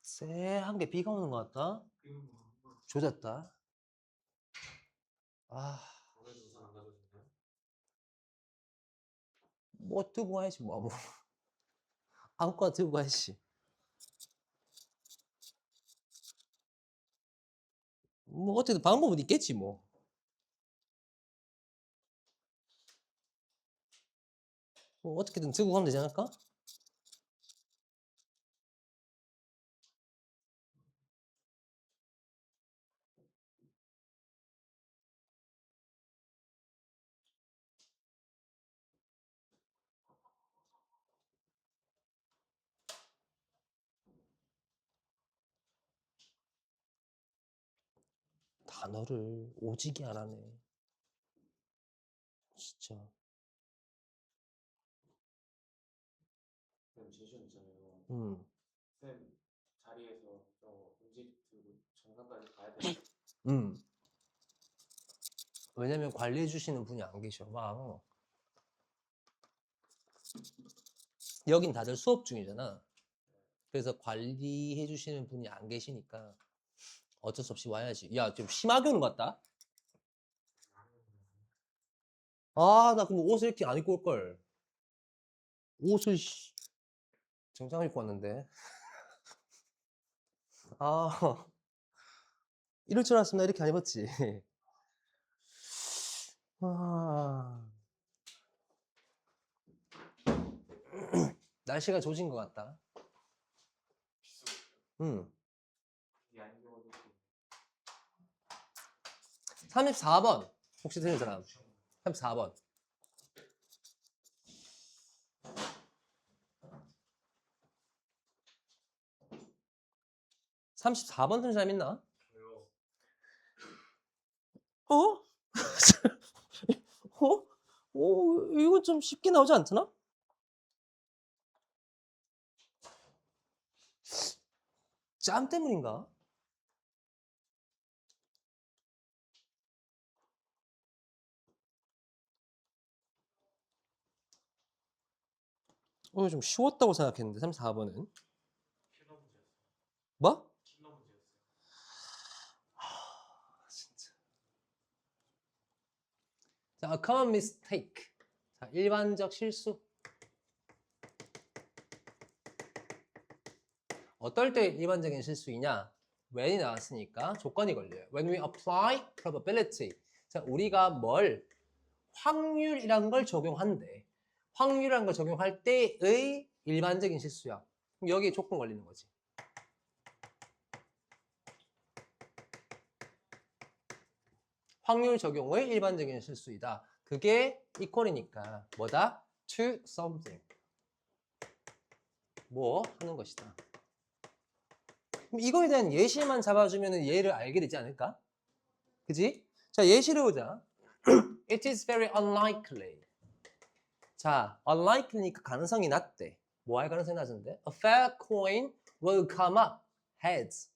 쎄한 게 비가 오는 것 같다. 조졌다. 아, 뭐 들고 가야지 뭐. 아무거나 들고 가야지. 뭐 어쨌든 방법은 있겠지 뭐. 뭐 어떻게든 들고 가면 되지 않을까? 단어를 오지게 안 하네. 진짜. 그럼 제시어 있잖아요. 음. 쌤 자리에서 저 음식 들고 정상까지 가야 돼. 음. 왜냐면 관리해 주시는 분이 안 계셔. 막 여긴 다들 수업 중이잖아. 그래서 관리해 주시는 분이 안 계시니까 어쩔 수 없이 와야지. 야, 좀 심하게 오는 것 같다. 아, 나 그럼 옷을 이렇게 안 입고 올 걸. 옷을 정장을 입고 왔는데. 아, 이럴 줄 알았으면 나 이렇게 안 입었지. 아, 날씨가 좋아진 것 같다. 응. 34번. 혹시 들리는 사람? 34번. 34번 들리는 사람 있나? 어? 어? 이건 좀 쉽게 나오지 않잖아? 짬 때문인가? 좀 쉬웠다고 생각했는데, 34번은. 뭐? 진짜. 자, a common mistake. 자, 일반적 실수. 어떨 때 일반적인 실수이냐? when이 나왔으니까 조건이 걸려요. When we apply probability. 자, 우리가 확률이란 걸 적용한대. 확률이란 걸 적용할 때의 일반적인 실수야. 그럼 여기에 조건 걸리는 거지. 확률 적용의 일반적인 실수이다. 그게 equal이니까 뭐다? to something. 뭐 하는 것이다. 그럼 이거에 대한 예시만 잡아주면 얘를 알게 되지 않을까? 그지? 자, 예시를 보자. It is very unlikely. 자, unlikely니까 가능성이 낮대. 뭐 할 가능성이 낮은데? A fair coin will come up heads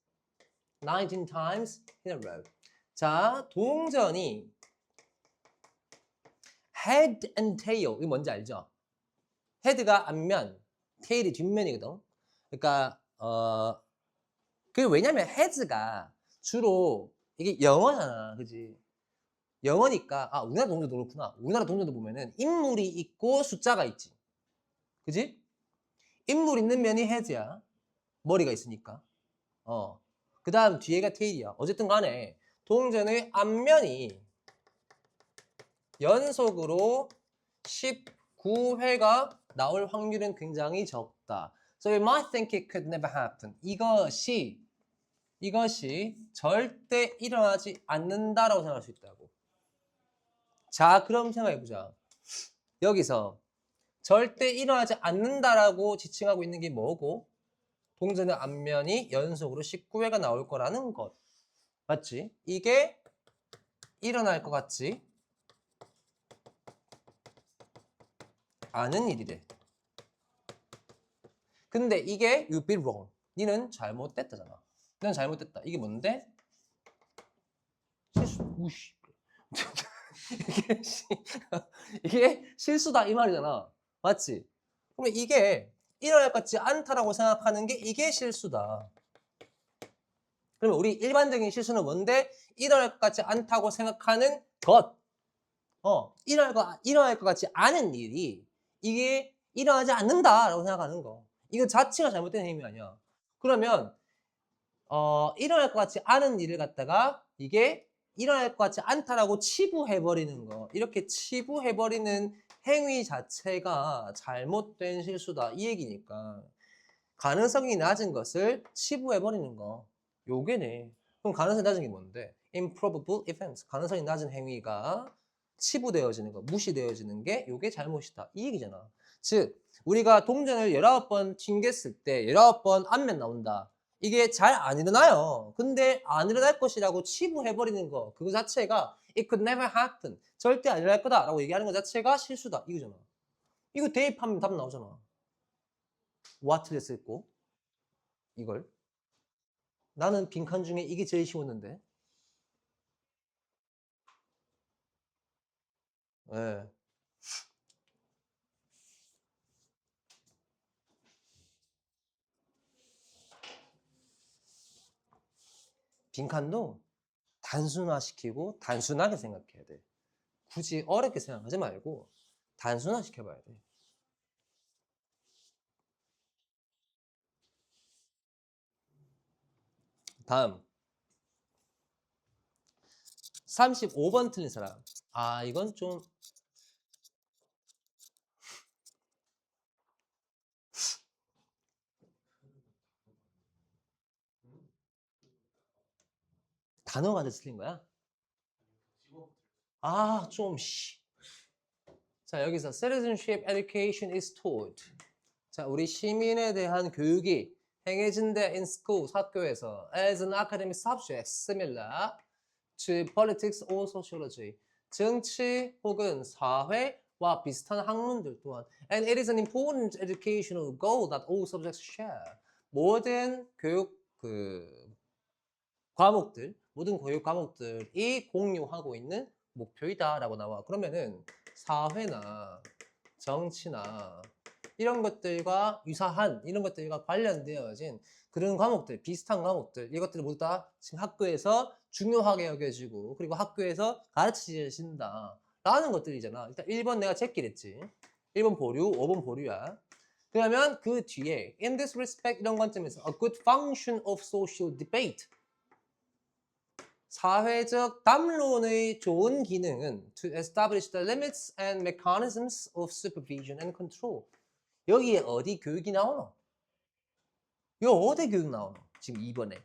19 times in a row. 자, 동전이 head and tail. 이거 뭔지 알죠? 헤드가 앞면, 테일이 뒷면이거든. 그러니까 그게 왜냐면 heads가 주로 이게 영어잖아, 그지? 영어니까 우리나라 동전도 그렇구나. 우리나라 동전도 보면은 인물이 있고 숫자가 있지, 그지? 인물 있는 면이 헤드야. 머리가 있으니까. 그 다음 뒤에가 테일이야. 어쨌든 간에 동전의 앞면이 연속으로 19회가 나올 확률은 굉장히 적다. So you might think it could never happen. 이것이 절대 일어나지 않는다라고 생각할 수 있다고. 자, 그럼 생각해보자. 여기서 절대 일어나지 않는다라고 지칭하고 있는 게 뭐고? 동전의 앞면이 연속으로 19회가 나올 거라는 것. 맞지? 이게 일어날 것 같지 않은 일이래. 근데 이게 you be wrong. 니는 잘못됐다잖아. 넌 잘못됐다. 이게 뭔데? 실수. 우씨. 이게 실수다 이 말이잖아. 맞지? 그러면 이게 일어날 것 같지 않다라고 생각하는 게 이게 실수다. 그러면 우리 일반적인 실수는 뭔데? 일어날 것 같지 않다고 생각하는 것. 일어날 것 같지 않은 일이 이게 일어나지 않는다라고 생각하는 거. 이거 자체가 잘못된 행위 아니야. 그러면 일어날 것 같지 않은 일을 갖다가 이게 일어날 것 같지 않다라고 치부해버리는 거. 이렇게 치부해버리는 행위 자체가 잘못된 실수다. 이 얘기니까. 가능성이 낮은 것을 치부해버리는 거. 요게네. 그럼 가능성이 낮은 게 뭔데? improbable events. 가능성이 낮은 행위가 치부되어지는 거, 무시되어지는 게 요게 잘못이다. 이 얘기잖아. 즉, 우리가 동전을 19번 튕겼을 때 19번 앞면 나온다. 이게 잘 안 일어나요. 근데 안 일어날 것이라고 치부해버리는 거. 그거 자체가 it could never happen. 절대 안 일어날 거다. 라고 얘기하는 것 자체가 실수다. 이거잖아. 이거 대입하면 답 나오잖아. what 됐을고 이걸. 나는 빈칸 중에 이게 제일 쉬웠는데. 예. 빈칸도 단순화시키고 단순하게 생각해야 돼. 굳이 어렵게 생각하지 말고 단순화시켜봐야 돼. 다음 35번 틀린 사람. 아 이건 좀 단어가 안 틀린 거야? 아 좀 씨. 자 여기서 citizenship education is taught. 자 우리 시민에 대한 교육이 행해진대 in school 학교에서 as an academic subject similar to politics or sociology. 정치 혹은 사회와 비슷한 학문들 또한 and it is an important educational goal that all subjects share. 모든 교육 과목들, 모든 교육 과목들이 공유하고 있는 목표이다라고 나와. 그러면은 사회나 정치나 이런 것들과 유사한 이런 것들과 관련되어진 그런 과목들, 비슷한 과목들 이것들을 모두 다 지금 학교에서 중요하게 여겨지고 그리고 학교에서 가르치신다 라는 것들이잖아. 일단 1번 내가 제끼랬지. 1번 보류, 5번 보류야. 그러면 그 뒤에 in this respect 이런 관점에서 a good function of social debate 사회적 담론의 좋은 기능은 to establish the limits and mechanisms of supervision and control. 여기에 어디 교육이 나오노? 여 어디 교육 나오노? 지금 2번에.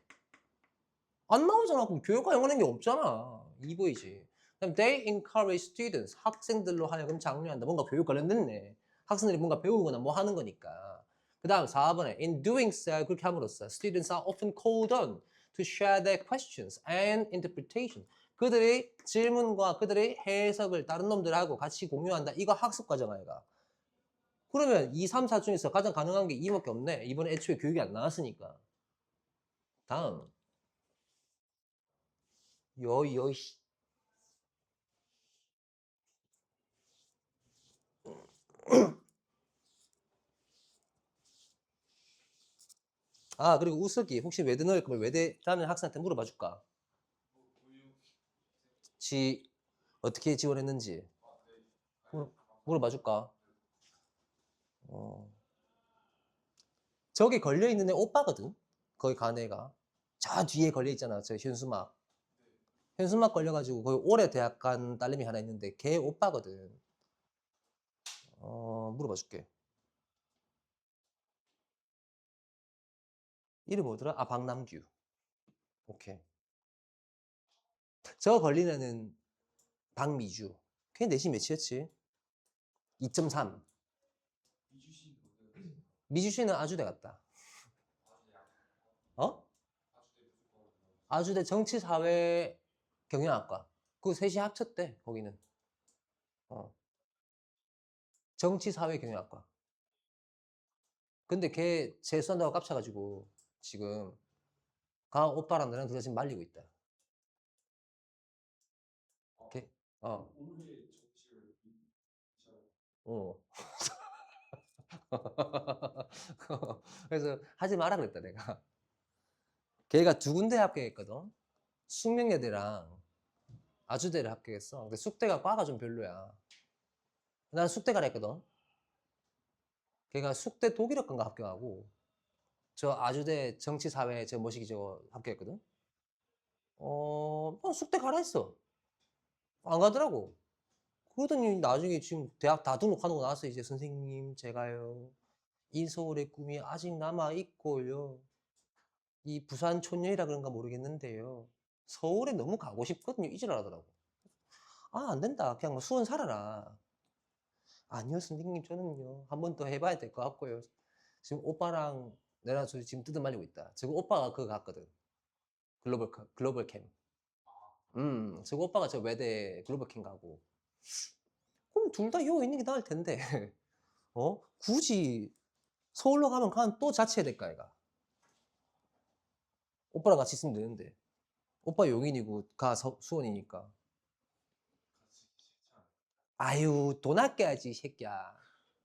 안 나오잖아. 그럼 교육과 연관된 게 없잖아. 2번이지. 그럼 they encourage students. 학생들로 하여금 장려한다. 뭔가 교육 관련됐네. 학생들이 뭔가 배우거나 뭐 하는 거니까. 그 다음 4번에 in doing so 그렇게 함으로써 students are often called on to share their questions and interpretation. 그들의 질문과 그들의 해석을 다른 놈들하고 같이 공유한다. 이거 학습 과정 아이가. 그러면 2, 3, 4 중에서 가장 가능한 게 2밖에 없네. 이번에 애초에 교육이 안 나왔으니까. 다음. 요요시. 아 그리고 우석이 혹시 외대 넣을 거면 외대 다른 학생한테 물어봐 줄까? 지 어떻게 지원했는지 물어봐 줄까? 어. 저기 걸려 있는 애 오빠거든. 거기 간 애가 저 뒤에 걸려 있잖아. 저 현수막. 현수막 걸려가지고 거기 올해 대학 간 딸내미 하나 있는데 걔 오빠거든. 물어봐 줄게. 이름 뭐더라? 아 박남규. 오케이. 저 걸린 애는 박미주. 걔 내신 몇이었지? 2.3. 미주 씨는 아주대 갔다. 어? 아주대 정치사회 경영학과. 그 셋이 합쳤대 거기는. 어. 정치사회 경영학과. 근데 걔 재수한다고 깝쳐가지고 지금 가 오빠랑 나랑 둘 다 지금 말리고 있다. 걔, 어. 어. 그래서 하지 마라 그랬다 내가. 걔가 두 군데 합격했거든. 숙명여대랑 아주대를 합격했어. 근데 숙대가 과가 좀 별로야. 난 숙대 가라 했거든. 걔가 숙대 독일어과인가 합격하고 저 아주대 정치사회 저 뭐시기 저거 합격했거든. 숙대 가라 했어. 안 가더라고. 그러더니 나중에 지금 대학 다 등록하는 거 나왔어. 이제 선생님 제가요 인서울의 꿈이 아직 남아 있고요. 이 부산 촌년이라 그런가 모르겠는데요. 서울에 너무 가고 싶거든요. 이지랄하더라고. 아, 안 된다. 그냥 뭐 수원 살아라. 아니요, 선생님 저는요. 한 번 더 해봐야 될 것 같고요. 지금 오빠랑 내랑 저 지금 뜯어말리고 있다. 지금 오빠가 그거 갔거든. 글로벌 캠. 저거 오빠가 저 외대 글로벌 캠 가고. 그럼 둘 다 여기 있는 게 나을 텐데. 굳이 서울로 가면 또 자취해야 될까, 얘가. 오빠랑 같이 있으면 되는데. 오빠 용인이고 가 수원이니까. 아유, 돈 아껴야지, 이 새끼야.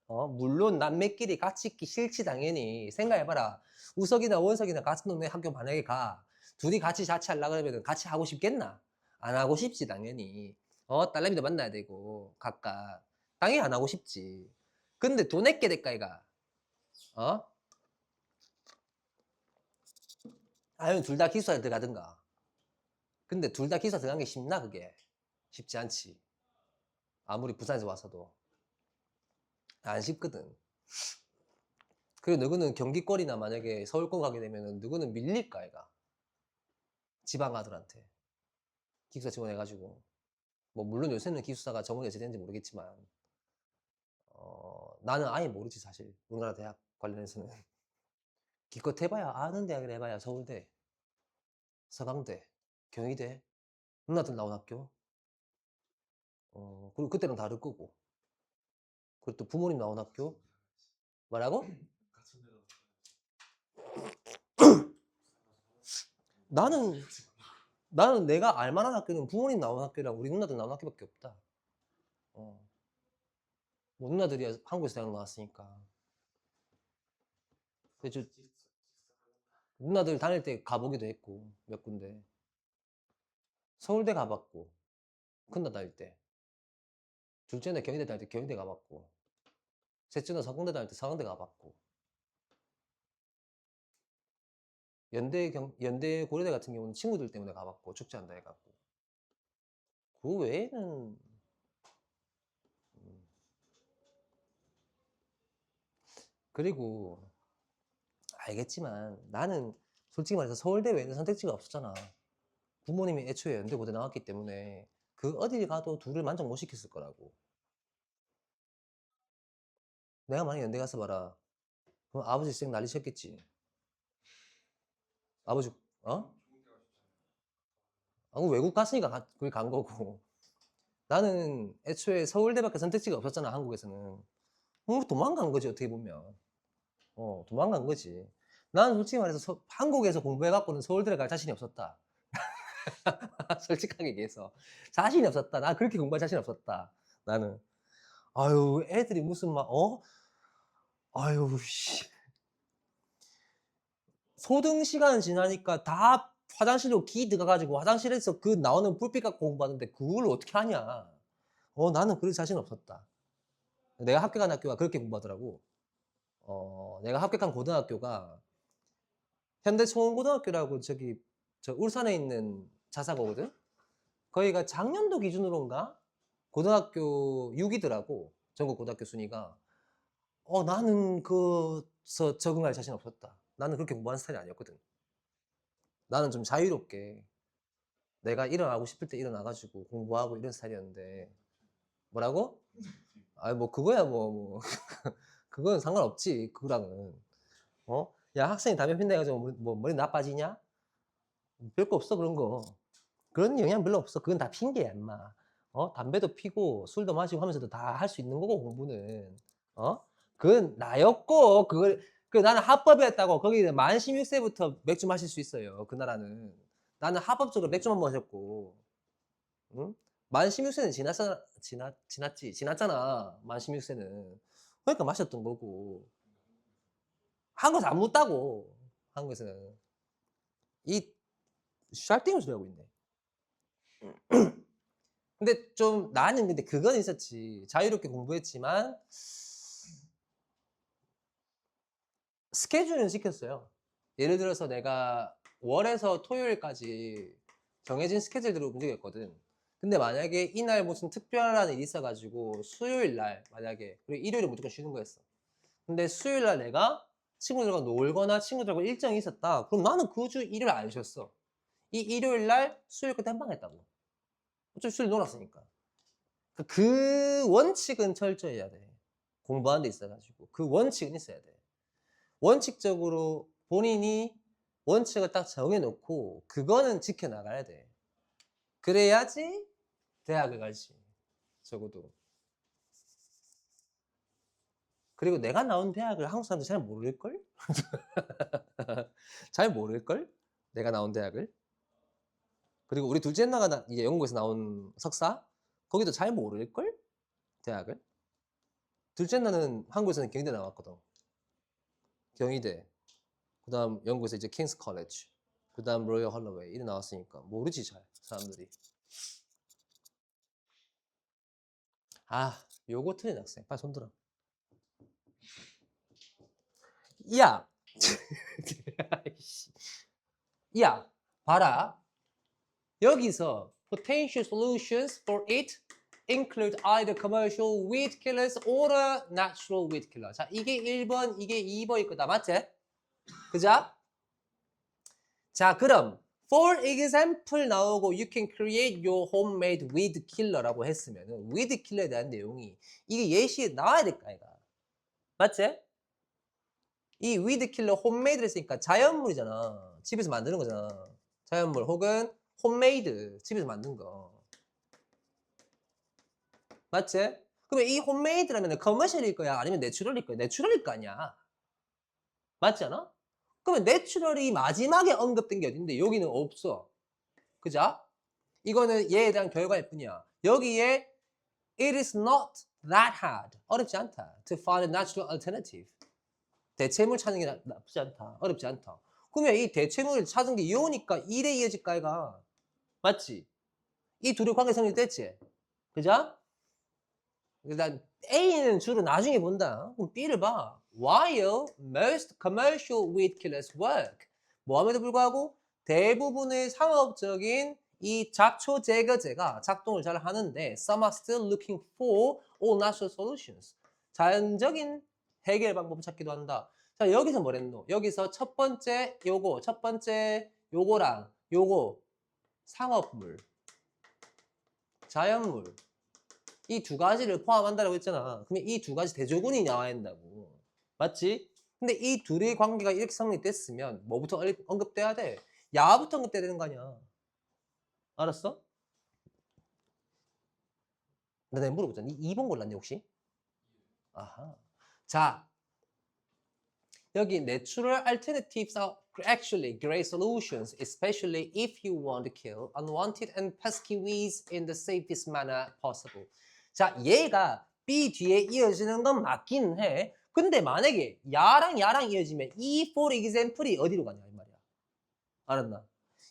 물론 남매끼리 같이 있기 싫지, 당연히. 생각해봐라. 우석이나 원석이나 같은 동네 학교 만약에 가. 둘이 같이 자취하려고 그러면 같이 하고 싶겠나? 안 하고 싶지, 당연히. 딸내미도 만나야 되고, 각각. 당연히 안 하고 싶지. 근데 돈 아껴야 될까, 이가? 어? 아유, 둘 다 기숙사에 들어가든가. 근데 둘 다 기숙사 들어간 게 쉽나, 그게? 쉽지 않지. 아무리 부산에서 와서도. 안 쉽거든. 그리고 너희는 경기권이나 만약에 서울권 가게 되면은 너희는 밀릴까, 이가? 지방 아들한테. 기숙사 지원해가지고. 뭐, 물론 요새는 기숙사가 전문이 어찌 되는지 모르겠지만, 나는 아예 모르지, 사실. 우리나라 대학 관련해서는. 기껏 해봐야, 아는 대학을 해봐야 서울대, 서강대, 경희대, 누나들 나온 학교. 그리고 그때랑 다를 거고. 그리고 또 부모님 나온 학교. 뭐라고? 같은 데가 나는, 나는 내가 알만한 학교는 부모님 나온 학교랑 우리 누나들 나온 학교밖에 없다. 뭐 누나들이 한국에서 대학 나왔으니까. 그래서 누나들 다닐 때 가보기도 했고, 몇 군데. 서울대 가봤고, 큰누나 다닐 때. 둘째는 경희대 다닐 때 경희대 가봤고, 셋째는 서강대 다닐 때 서강대 가봤고, 연대 고려대 같은 경우는 친구들 때문에 가봤고, 축제한다 해갖고. 그 외에는, 그리고, 알겠지만, 나는 솔직히 말해서 서울대 외에는 선택지가 없었잖아. 부모님이 애초에 연대 고대 나왔기 때문에, 그 어딜 가도 둘을 만족 못 시켰을 거라고. 내가 만약에 연대 가서 봐라. 그럼 아버지 쌩 난리쳤겠지. 아버지, 어? 외국 갔으니까 거기 간 거고. 나는 애초에 서울대밖에 선택지가 없었잖아, 한국에서는. 도망간 거지, 어떻게 보면. 도망간 거지. 나는 솔직히 말해서 한국에서 공부해갖고는 서울대를 갈 자신이 없었다. 솔직하게 얘기해서. 자신이 없었다. 나 그렇게 공부할 자신 없었다. 나는. 아유, 애들이 무슨 아유, 씨. 소등 시간 지나니까 다 화장실로 기 들어가가지고 화장실에서 그 나오는 불빛 갖고 공부하는데 그걸 어떻게 하냐. 나는 그럴 자신 없었다. 내가 합격한 학교가 그렇게 공부하더라고. 내가 합격한 고등학교가 현대초원고등학교라고 저 울산에 있는 자사고거든? 거기가 작년도 기준으로인가? 고등학교 6위더라고. 전국 고등학교 순위가. 나는 그서 적응할 자신 없었다. 나는 그렇게 공부하는 스타일이 아니었거든. 나는 좀 자유롭게 내가 일어나고 싶을 때 일어나가지고 공부하고 이런 스타일이었는데. 뭐라고? 뭐 그거야 뭐. 그건 상관없지, 그거랑은. 야, 학생이 담배 핀다 해가지고 뭐 머리 나빠지냐? 별거 없어, 그런 거. 그런 영향 별로 없어. 그건 다 핑계야, 임마. 담배도 피고 술도 마시고 하면서도 다 할 수 있는 거고, 공부는. 그건 나였고, 나는 합법이었다고. 거기 만 16세부터 맥주 마실 수 있어요, 그 나라는. 나는 합법적으로 맥주만 마셨고, 응? 만 16세는 지났잖아. 만 16세는. 그러니까 마셨던 거고. 한국에서 안 묻다고. 한국에서는. 이 샤띵을 소리 하고 있네. 근데 좀 나는 근데 그건 있었지. 자유롭게 공부했지만 스케줄은 지켰어요. 예를 들어서 내가 월에서 토요일까지 정해진 스케줄대로 움직였거든. 근데 만약에 이날 무슨 특별한 일이 있어가지고 수요일 날 만약에 그리고 일요일은 무조건 쉬는 거였어. 근데 수요일 날 내가 친구들과 놀거나 친구들하고 일정이 있었다. 그럼 나는 그 주 일요일 안 쉬었어. 이 일요일 날 수요일 끝에 한 방 했다고. 어차피 수요일 놀았으니까. 그 원칙은 철저히 해야 돼. 공부하는 데 있어가지고. 그 원칙은 있어야 돼. 원칙적으로 본인이 원칙을 딱 정해놓고 그거는 지켜나가야 돼. 그래야지 대학을 갈지. 적어도. 그리고 내가 나온 대학을 한국 사람들 잘 모를걸? 잘 모를걸? 내가 나온 대학을. 그리고 우리 둘째 누나가 이제 영국에서 나온 석사? 거기도 잘 모를걸? 대학을. 둘째 날은 한국에서는 경희대 나왔거든. 경희대. 그 다음 영국에서 이제 킹스 컬리지. 그 다음 로열 헐러웨이. 이래 나왔으니까 모르지 잘 사람들이. 아 요거 틀린 학생. 빨리 손들어. 야! 야! 봐라. 여기서 potential solutions for it include either commercial weed killers or a natural weed killer. 자, 이게 1번, 이게 2번일 거다. 맞지? 그죠? 자, 그럼 for example 나오고 you can create your homemade weed killer라고 했으면은 weed killer에 대한 내용이 이게 예시에 나와야 될까, 이가. 맞지? 이 weed killer homemade를 했으니까 자연물이잖아. 집에서 만드는 거잖아. 자연물 혹은 홈메이드 집에서 만든 거 맞지? 그러면 이 홈메이드라면 커머셜일 거야 아니면 내추럴일 거야? 내추럴일 거 아니야 맞지 않아? 그러면 내추럴이 마지막에 언급된 게 어딘데 여기는 없어 그죠? 이거는 얘에 대한 결과일 뿐이야 여기에 it is not that hard 어렵지 않다 to find a natural alternative 대체물 찾는 게 나쁘지 않다 어렵지 않다 그러면 이 대체물을 찾은 게 이오니까 1에 이어질까 이가 맞지? 이 둘의 관계 성립됐지? 그죠? 일단 A는 주로 나중에 본다. 그럼 B를 봐. While most commercial weed killers work. 뭐함에도 불구하고 대부분의 상업적인 이 잡초 제거제가 작동을 잘 하는데 some are still looking for all natural solutions. 자연적인 해결 방법을 찾기도 한다. 자 여기서 뭐랬노? 여기서 첫 번째 요거랑 요거 상업물 자연물 이 두 가지를 포함한다고 했잖아. 그러면 이 두 가지 대조군이 나와야 한다고. 맞지? 근데 이 둘의 관계가 이렇게 성립됐으면 뭐부터 언급돼야 돼? 야부터 언급돼야 되는 거 아니야. 알았어? 나 내가 물어보자. 니 2번 골랐니 혹시? 아하. 자, 여기 natural alternatives are actually great solutions, especially if you want to kill unwanted and pesky weeds in the safest manner possible. 자, 얘가 B 뒤에 이어지는 건 맞긴 해. 근데 만약에 야랑 이어지면 이 for example이 어디로 가냐 이 말이야. 알았나?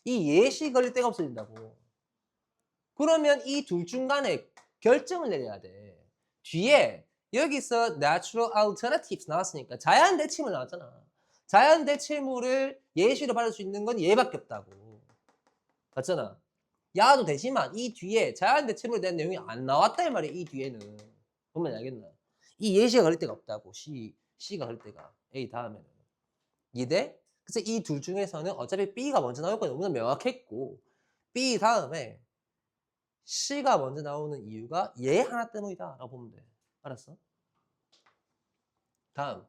이 예시 걸릴 데가 없어진다고. 그러면 이 둘 중간에 결정을 내려야 돼. 뒤에 여기서 natural alternatives 나왔으니까 자연 대체물 나왔잖아. 자연 대체물을 예시로 받을 수 있는 건 얘밖에 없다고. 맞잖아. 야도 되지만 이 뒤에 자연 대체물에 대한 내용이 안 나왔다 이 말이야. 이 뒤에는. 보면 알겠나? 이 예시가 걸릴 데가 없다고. C가 걸릴 데가. A 다음에는. 이해돼? 그래서 이 둘 중에서는 어차피 B가 먼저 나올 거 너무나 명확했고 B 다음에 C가 먼저 나오는 이유가 얘 하나 때문이다 라고 보면 돼. 알았어? 다음.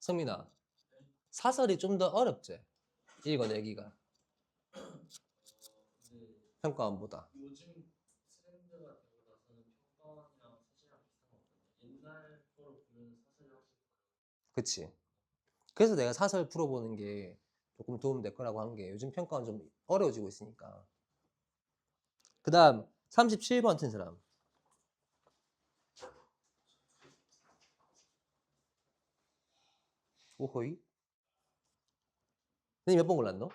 성민아. 사설이 좀 더 어렵지? 읽어내기가. 근데 평가원보다. 요즘 트렌드가 되고 나서는 평가원이랑 사실이랑 비슷한 것 같거든요. 옛날 거로 보면 사실이 확실히 그치? 그래서 내가 사설 풀어보는 게 조금 도움 될 거라고 한 게 요즘 평가원 좀 어려워지고 있으니까. 그 다음 37번 같은 사람. 오호이? 너몇 번 골랐노?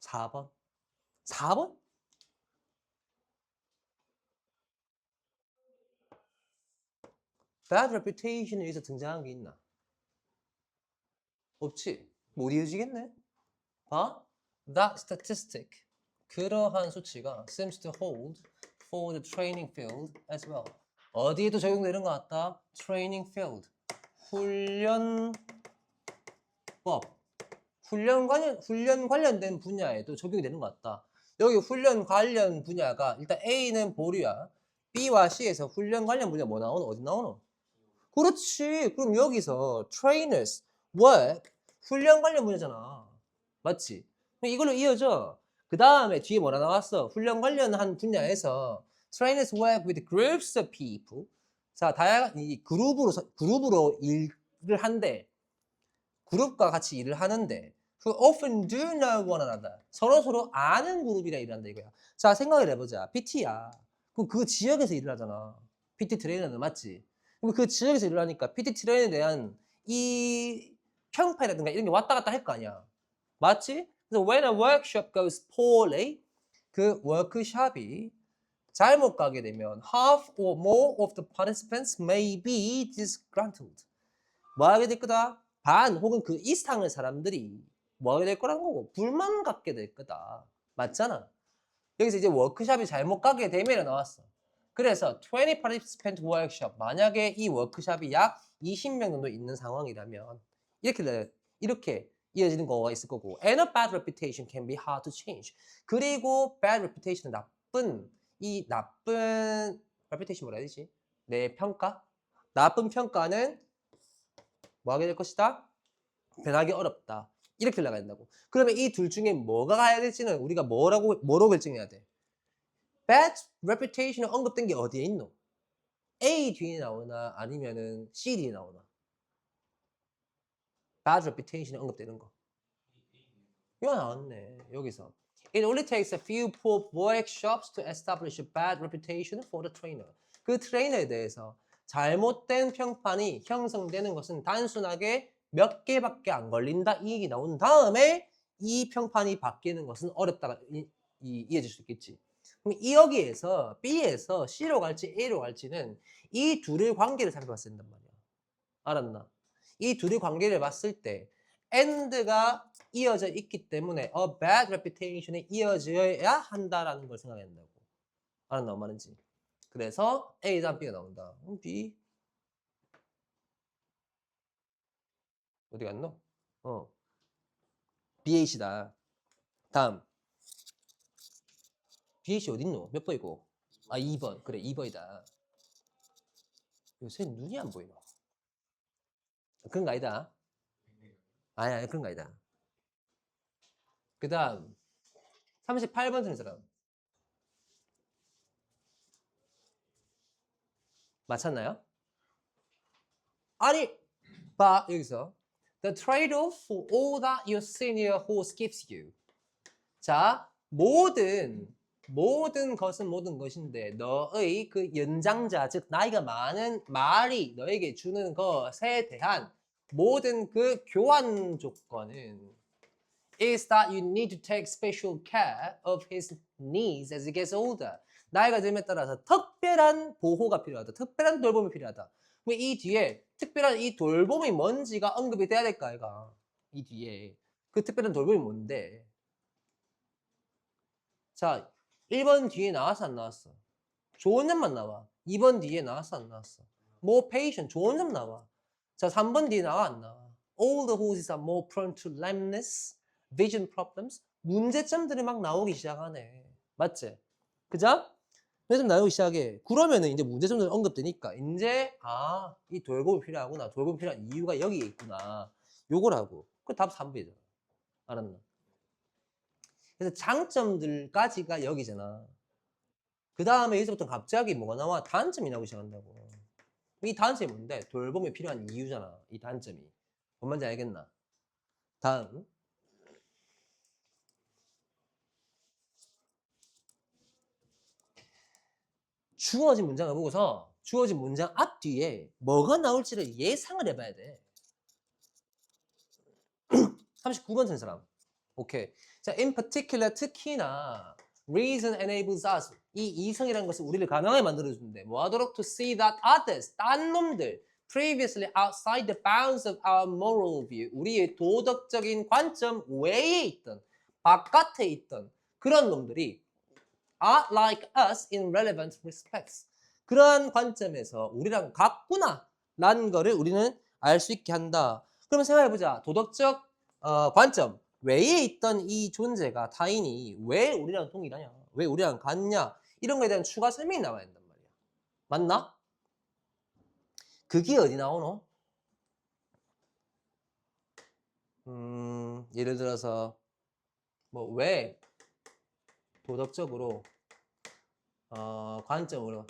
4번. 4번? bad reputation에 의해서 등장한 게 있나? 없지? 못 이어지겠네? 봐? That statistic. 그러한 수치가 seems to hold for the training field as well. 어디에도 적용되는 것 같다? training field. 훈련법. 훈련 관련된 분야에도 적용이 되는 것 같다. 여기 훈련 관련 분야가 일단 A는 보류야. B와 C에서 훈련 관련 분야 뭐 나오노? 어디 나오노? 그렇지. 그럼 여기서 trainers, work, 훈련 관련 분야잖아. 맞지? 그럼 이걸로 이어져. 그 다음에 뒤에 뭐라 나왔어? 훈련 관련한 분야에서 trainers work with groups of people. 자, 다양한 이 그룹으로 일을 한대. 그룹과 같이 일을 하는데 who often do know one another. 서로 아는 그룹이라 일한다 이거야. 자, 생각을 해보자. PT야. 그럼 그 지역에서 일을 하잖아. PT 트레이너는 맞지? 그럼 그 지역에서 일을 하니까 PT 트레이너에 대한 이 평판이라든가 이런 게 왔다 갔다 할 거 아니야. 맞지? 그래서 when a workshop goes poorly, 그 워크숍이 잘못 가게 되면 half or more of the participants may be disgruntled. 뭐 하게 될 거다? 반 혹은 그 이상의 사람들이 뭐 하게 될 거라는 거고 불만 갖게 될 거다. 맞잖아. 여기서 이제 워크숍이 잘못 가게 되면 나왔어. 그래서 20 participant workshop 만약에 이 워크숍이 약 20명 정도 있는 상황이라면 이렇게 이어지는 거가 있을 거고 and a bad reputation can be hard to change. 그리고 bad reputation은 나쁜 reputation 뭐라 해야 되지? 내 평가? 나쁜 평가는 뭐 하게 될 것이다? 변하기 어렵다. 이렇게 나가야 된다고. 그러면 이 둘 중에 뭐가 가야 될지는 우리가 뭐로 결정해야 돼? Bad reputation이 언급된 게 어디에 있노? A 뒤에 나오나 아니면은 C 뒤에 나오나? Bad reputation이 언급되는 거. 이거 나왔네. 여기서. It only takes a few poor workshops to establish a bad reputation for the trainer. 그 트레이너에 대해서 잘못된 평판이 형성되는 것은 단순하게 몇 개밖에 안 걸린다. 이 얘기 나온 다음에 이 평판이 바뀌는 것은 어렵다가 이어질 수 있겠지. 그럼 이 여기에서 B에서 C로 갈지 A로 갈지는 이 둘의 관계를 살펴봤어야 된단 말이야. 알았나? 이 둘의 관계를 봤을 때 and가 이어져 있기 때문에 a bad reputation이 이어져야 한다라는 걸 생각해야 된다고. 알았나? 뭔 말인지. 그래서 A 다음 B가 나온다. B 어디 갔노? BH다. 다음 BH 어딨노? 몇 번이고? 아 2번. 그래 2번이다. 요새 눈이 안 보이노? 그런 거 아니다. 아니야 그런 거 아니다. 그 다음 38번 쓰는 사람 맞췄나요? 아니 봐 여기서 The trade-off for all that your senior horse gives you. 자 모든 것은 모든 것인데 너의 그 연장자 즉 나이가 많은 말이 너에게 주는 것에 대한 모든 그 교환 조건은 is that you need to take special care of his needs as he gets older. 나이가 들에 따라서 특별한 보호가 필요하다. 특별한 돌봄이 필요하다. 그럼 이 뒤에 특별한 이 돌봄이 뭔지가 언급이 돼야 될까 아이가. 이 뒤에 그 특별한 돌봄이 뭔데? 자, 1번 뒤에 나왔어 안 나왔어? 좋은 점만 나와. 2번 뒤에 나왔어 안 나왔어? more patient 좋은 점 나와. 자, 3번 뒤에 나와 안 나와? All the horses are more prone to lameness, vision problems. 문제점들이 막 나오기 시작하네. 맞지? 그죠? 문제점 나오기 시작해. 그러면은 이제 문제점들 언급되니까 이제 이 돌봄이 필요하구나. 돌봄이 필요한 이유가 여기에 있구나. 요거라고. 그 답 3번이잖아. 알았나? 그래서 장점들까지가 여기잖아. 그 다음에 여기서부터 갑자기 뭐가 나와? 단점이 나오기 시작한다고. 이 단점이 뭔데? 돌봄이 필요한 이유잖아. 이 단점이. 뭔 말인지 알겠나? 다음. 주어진 문장을 보고서 주어진 문장 앞뒤에 뭐가 나올지를 예상을 해봐야 돼. 39번 쓴 사람. 오케이. 자, in particular, 특히나 reason enables us. 이 이성이라는 것은 우리를 가능하게 만들어주는데 뭐 하도록 to see that others, 딴 놈들 previously outside the bounds of our moral view. 우리의 도덕적인 관점 외에 있던 바깥에 있던 그런 놈들이 are like us in relevant respects. 그러한 관점에서 우리랑 같구나 라는 거를 우리는 알 수 있게 한다. 그러면 생각해보자. 도덕적 관점 외에 있던 이 존재가 타인이 왜 우리랑 동일하냐? 왜 우리랑 같냐? 이런 거에 대한 추가 설명이 나와야 된단 말이야. 맞나? 그게 어디 나오노? 예를 들어서 뭐 왜 도덕적 관점으로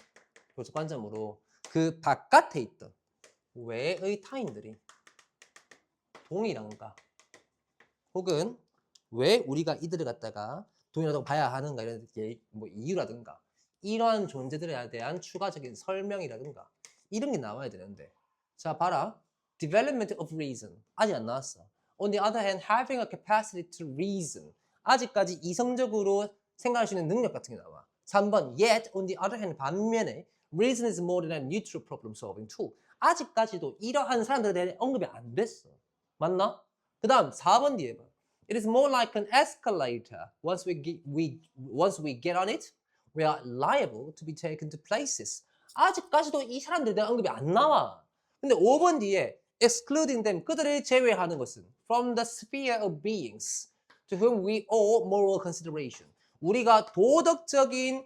그 바깥에 있던 외의 타인들이 동일한가? 혹은 왜 우리가 이들을 갖다가 동일하다고 봐야 하는가 이런 뭐 이유라든가 이러한 존재들에 대한 추가적인 설명이라든가 이런 게 나와야 되는데 자 봐라 development of reason 아직 안 나왔어. On the other hand, having a capacity to reason 아직까지 이성적으로 생각할 수 있는 능력 같은 게 나와. 3번 yet on the other hand 반면에 reason is more than a neutral problem solving tool 아직까지도 이러한 사람들에 대해 언급이 안 됐어. 맞나? 그 다음 4번 뒤에 봐. It is more like an escalator. Once we get on it, we are liable to be taken to places. 아직까지도 이 사람들에 대한 언급이 안 나와. 근데 5번 뒤에 excluding them, 그들을 제외하는 것은 from the sphere of beings to whom we owe moral consideration. 우리가 도덕적인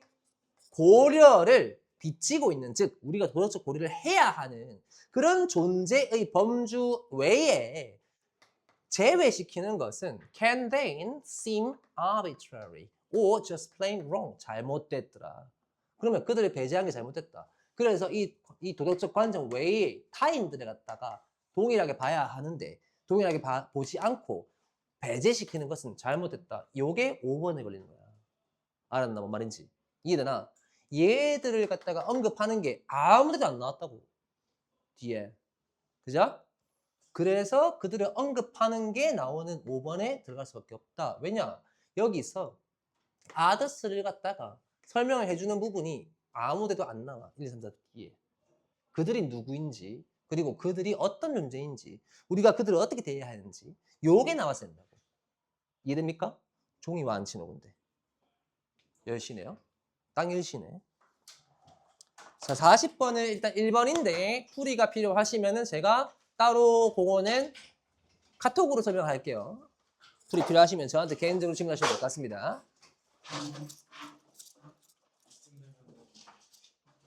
고려를 비치고 있는, 즉 우리가 도덕적 고려를 해야 하는 그런 존재의 범주 외에 제외시키는 것은 can then seem arbitrary or just plain wrong. 잘못됐더라. 그러면 그들을 배제한 게 잘못됐다. 그래서 이 도덕적 관점 외에 타인들을 갖다가 동일하게 봐야 하는데 동일하게 보지 않고 배제시키는 것은 잘못됐다. 요게 5번에 걸리는 거야. 알았나? 뭔 말인지. 이해되나? 얘들을 갖다가 언급하는 게 아무 데도 안 나왔다고. 뒤에. 그죠? 그래서 그들을 언급하는 게 나오는 5번에 들어갈 수밖에 없다. 왜냐? 여기서 others를 갖다가 설명을 해주는 부분이 아무 데도 안 나와. 1, 2, 3, 4 뒤에. 그들이 누구인지 그리고 그들이 어떤 존재인지 우리가 그들을 어떻게 대해야 하는지 요게 나왔어야 된다고. 이해됩니까? 종이 와 안 치노 근데. 10시네요. 딱 10시네. 자 40번은 일단 1번인데 풀이가 필요하시면은 제가 따로 그거는 카톡으로 설명할게요. 풀이 필요하시면 저한테 개인적으로 질문하셔도 될 것 같습니다.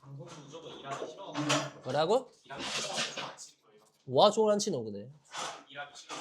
방송 무조건 일하기 싫어. 뭐라고? 일하기 싫어. 안 치는 거예요. 와 종을 안 치노 그네. 일하기 싫어.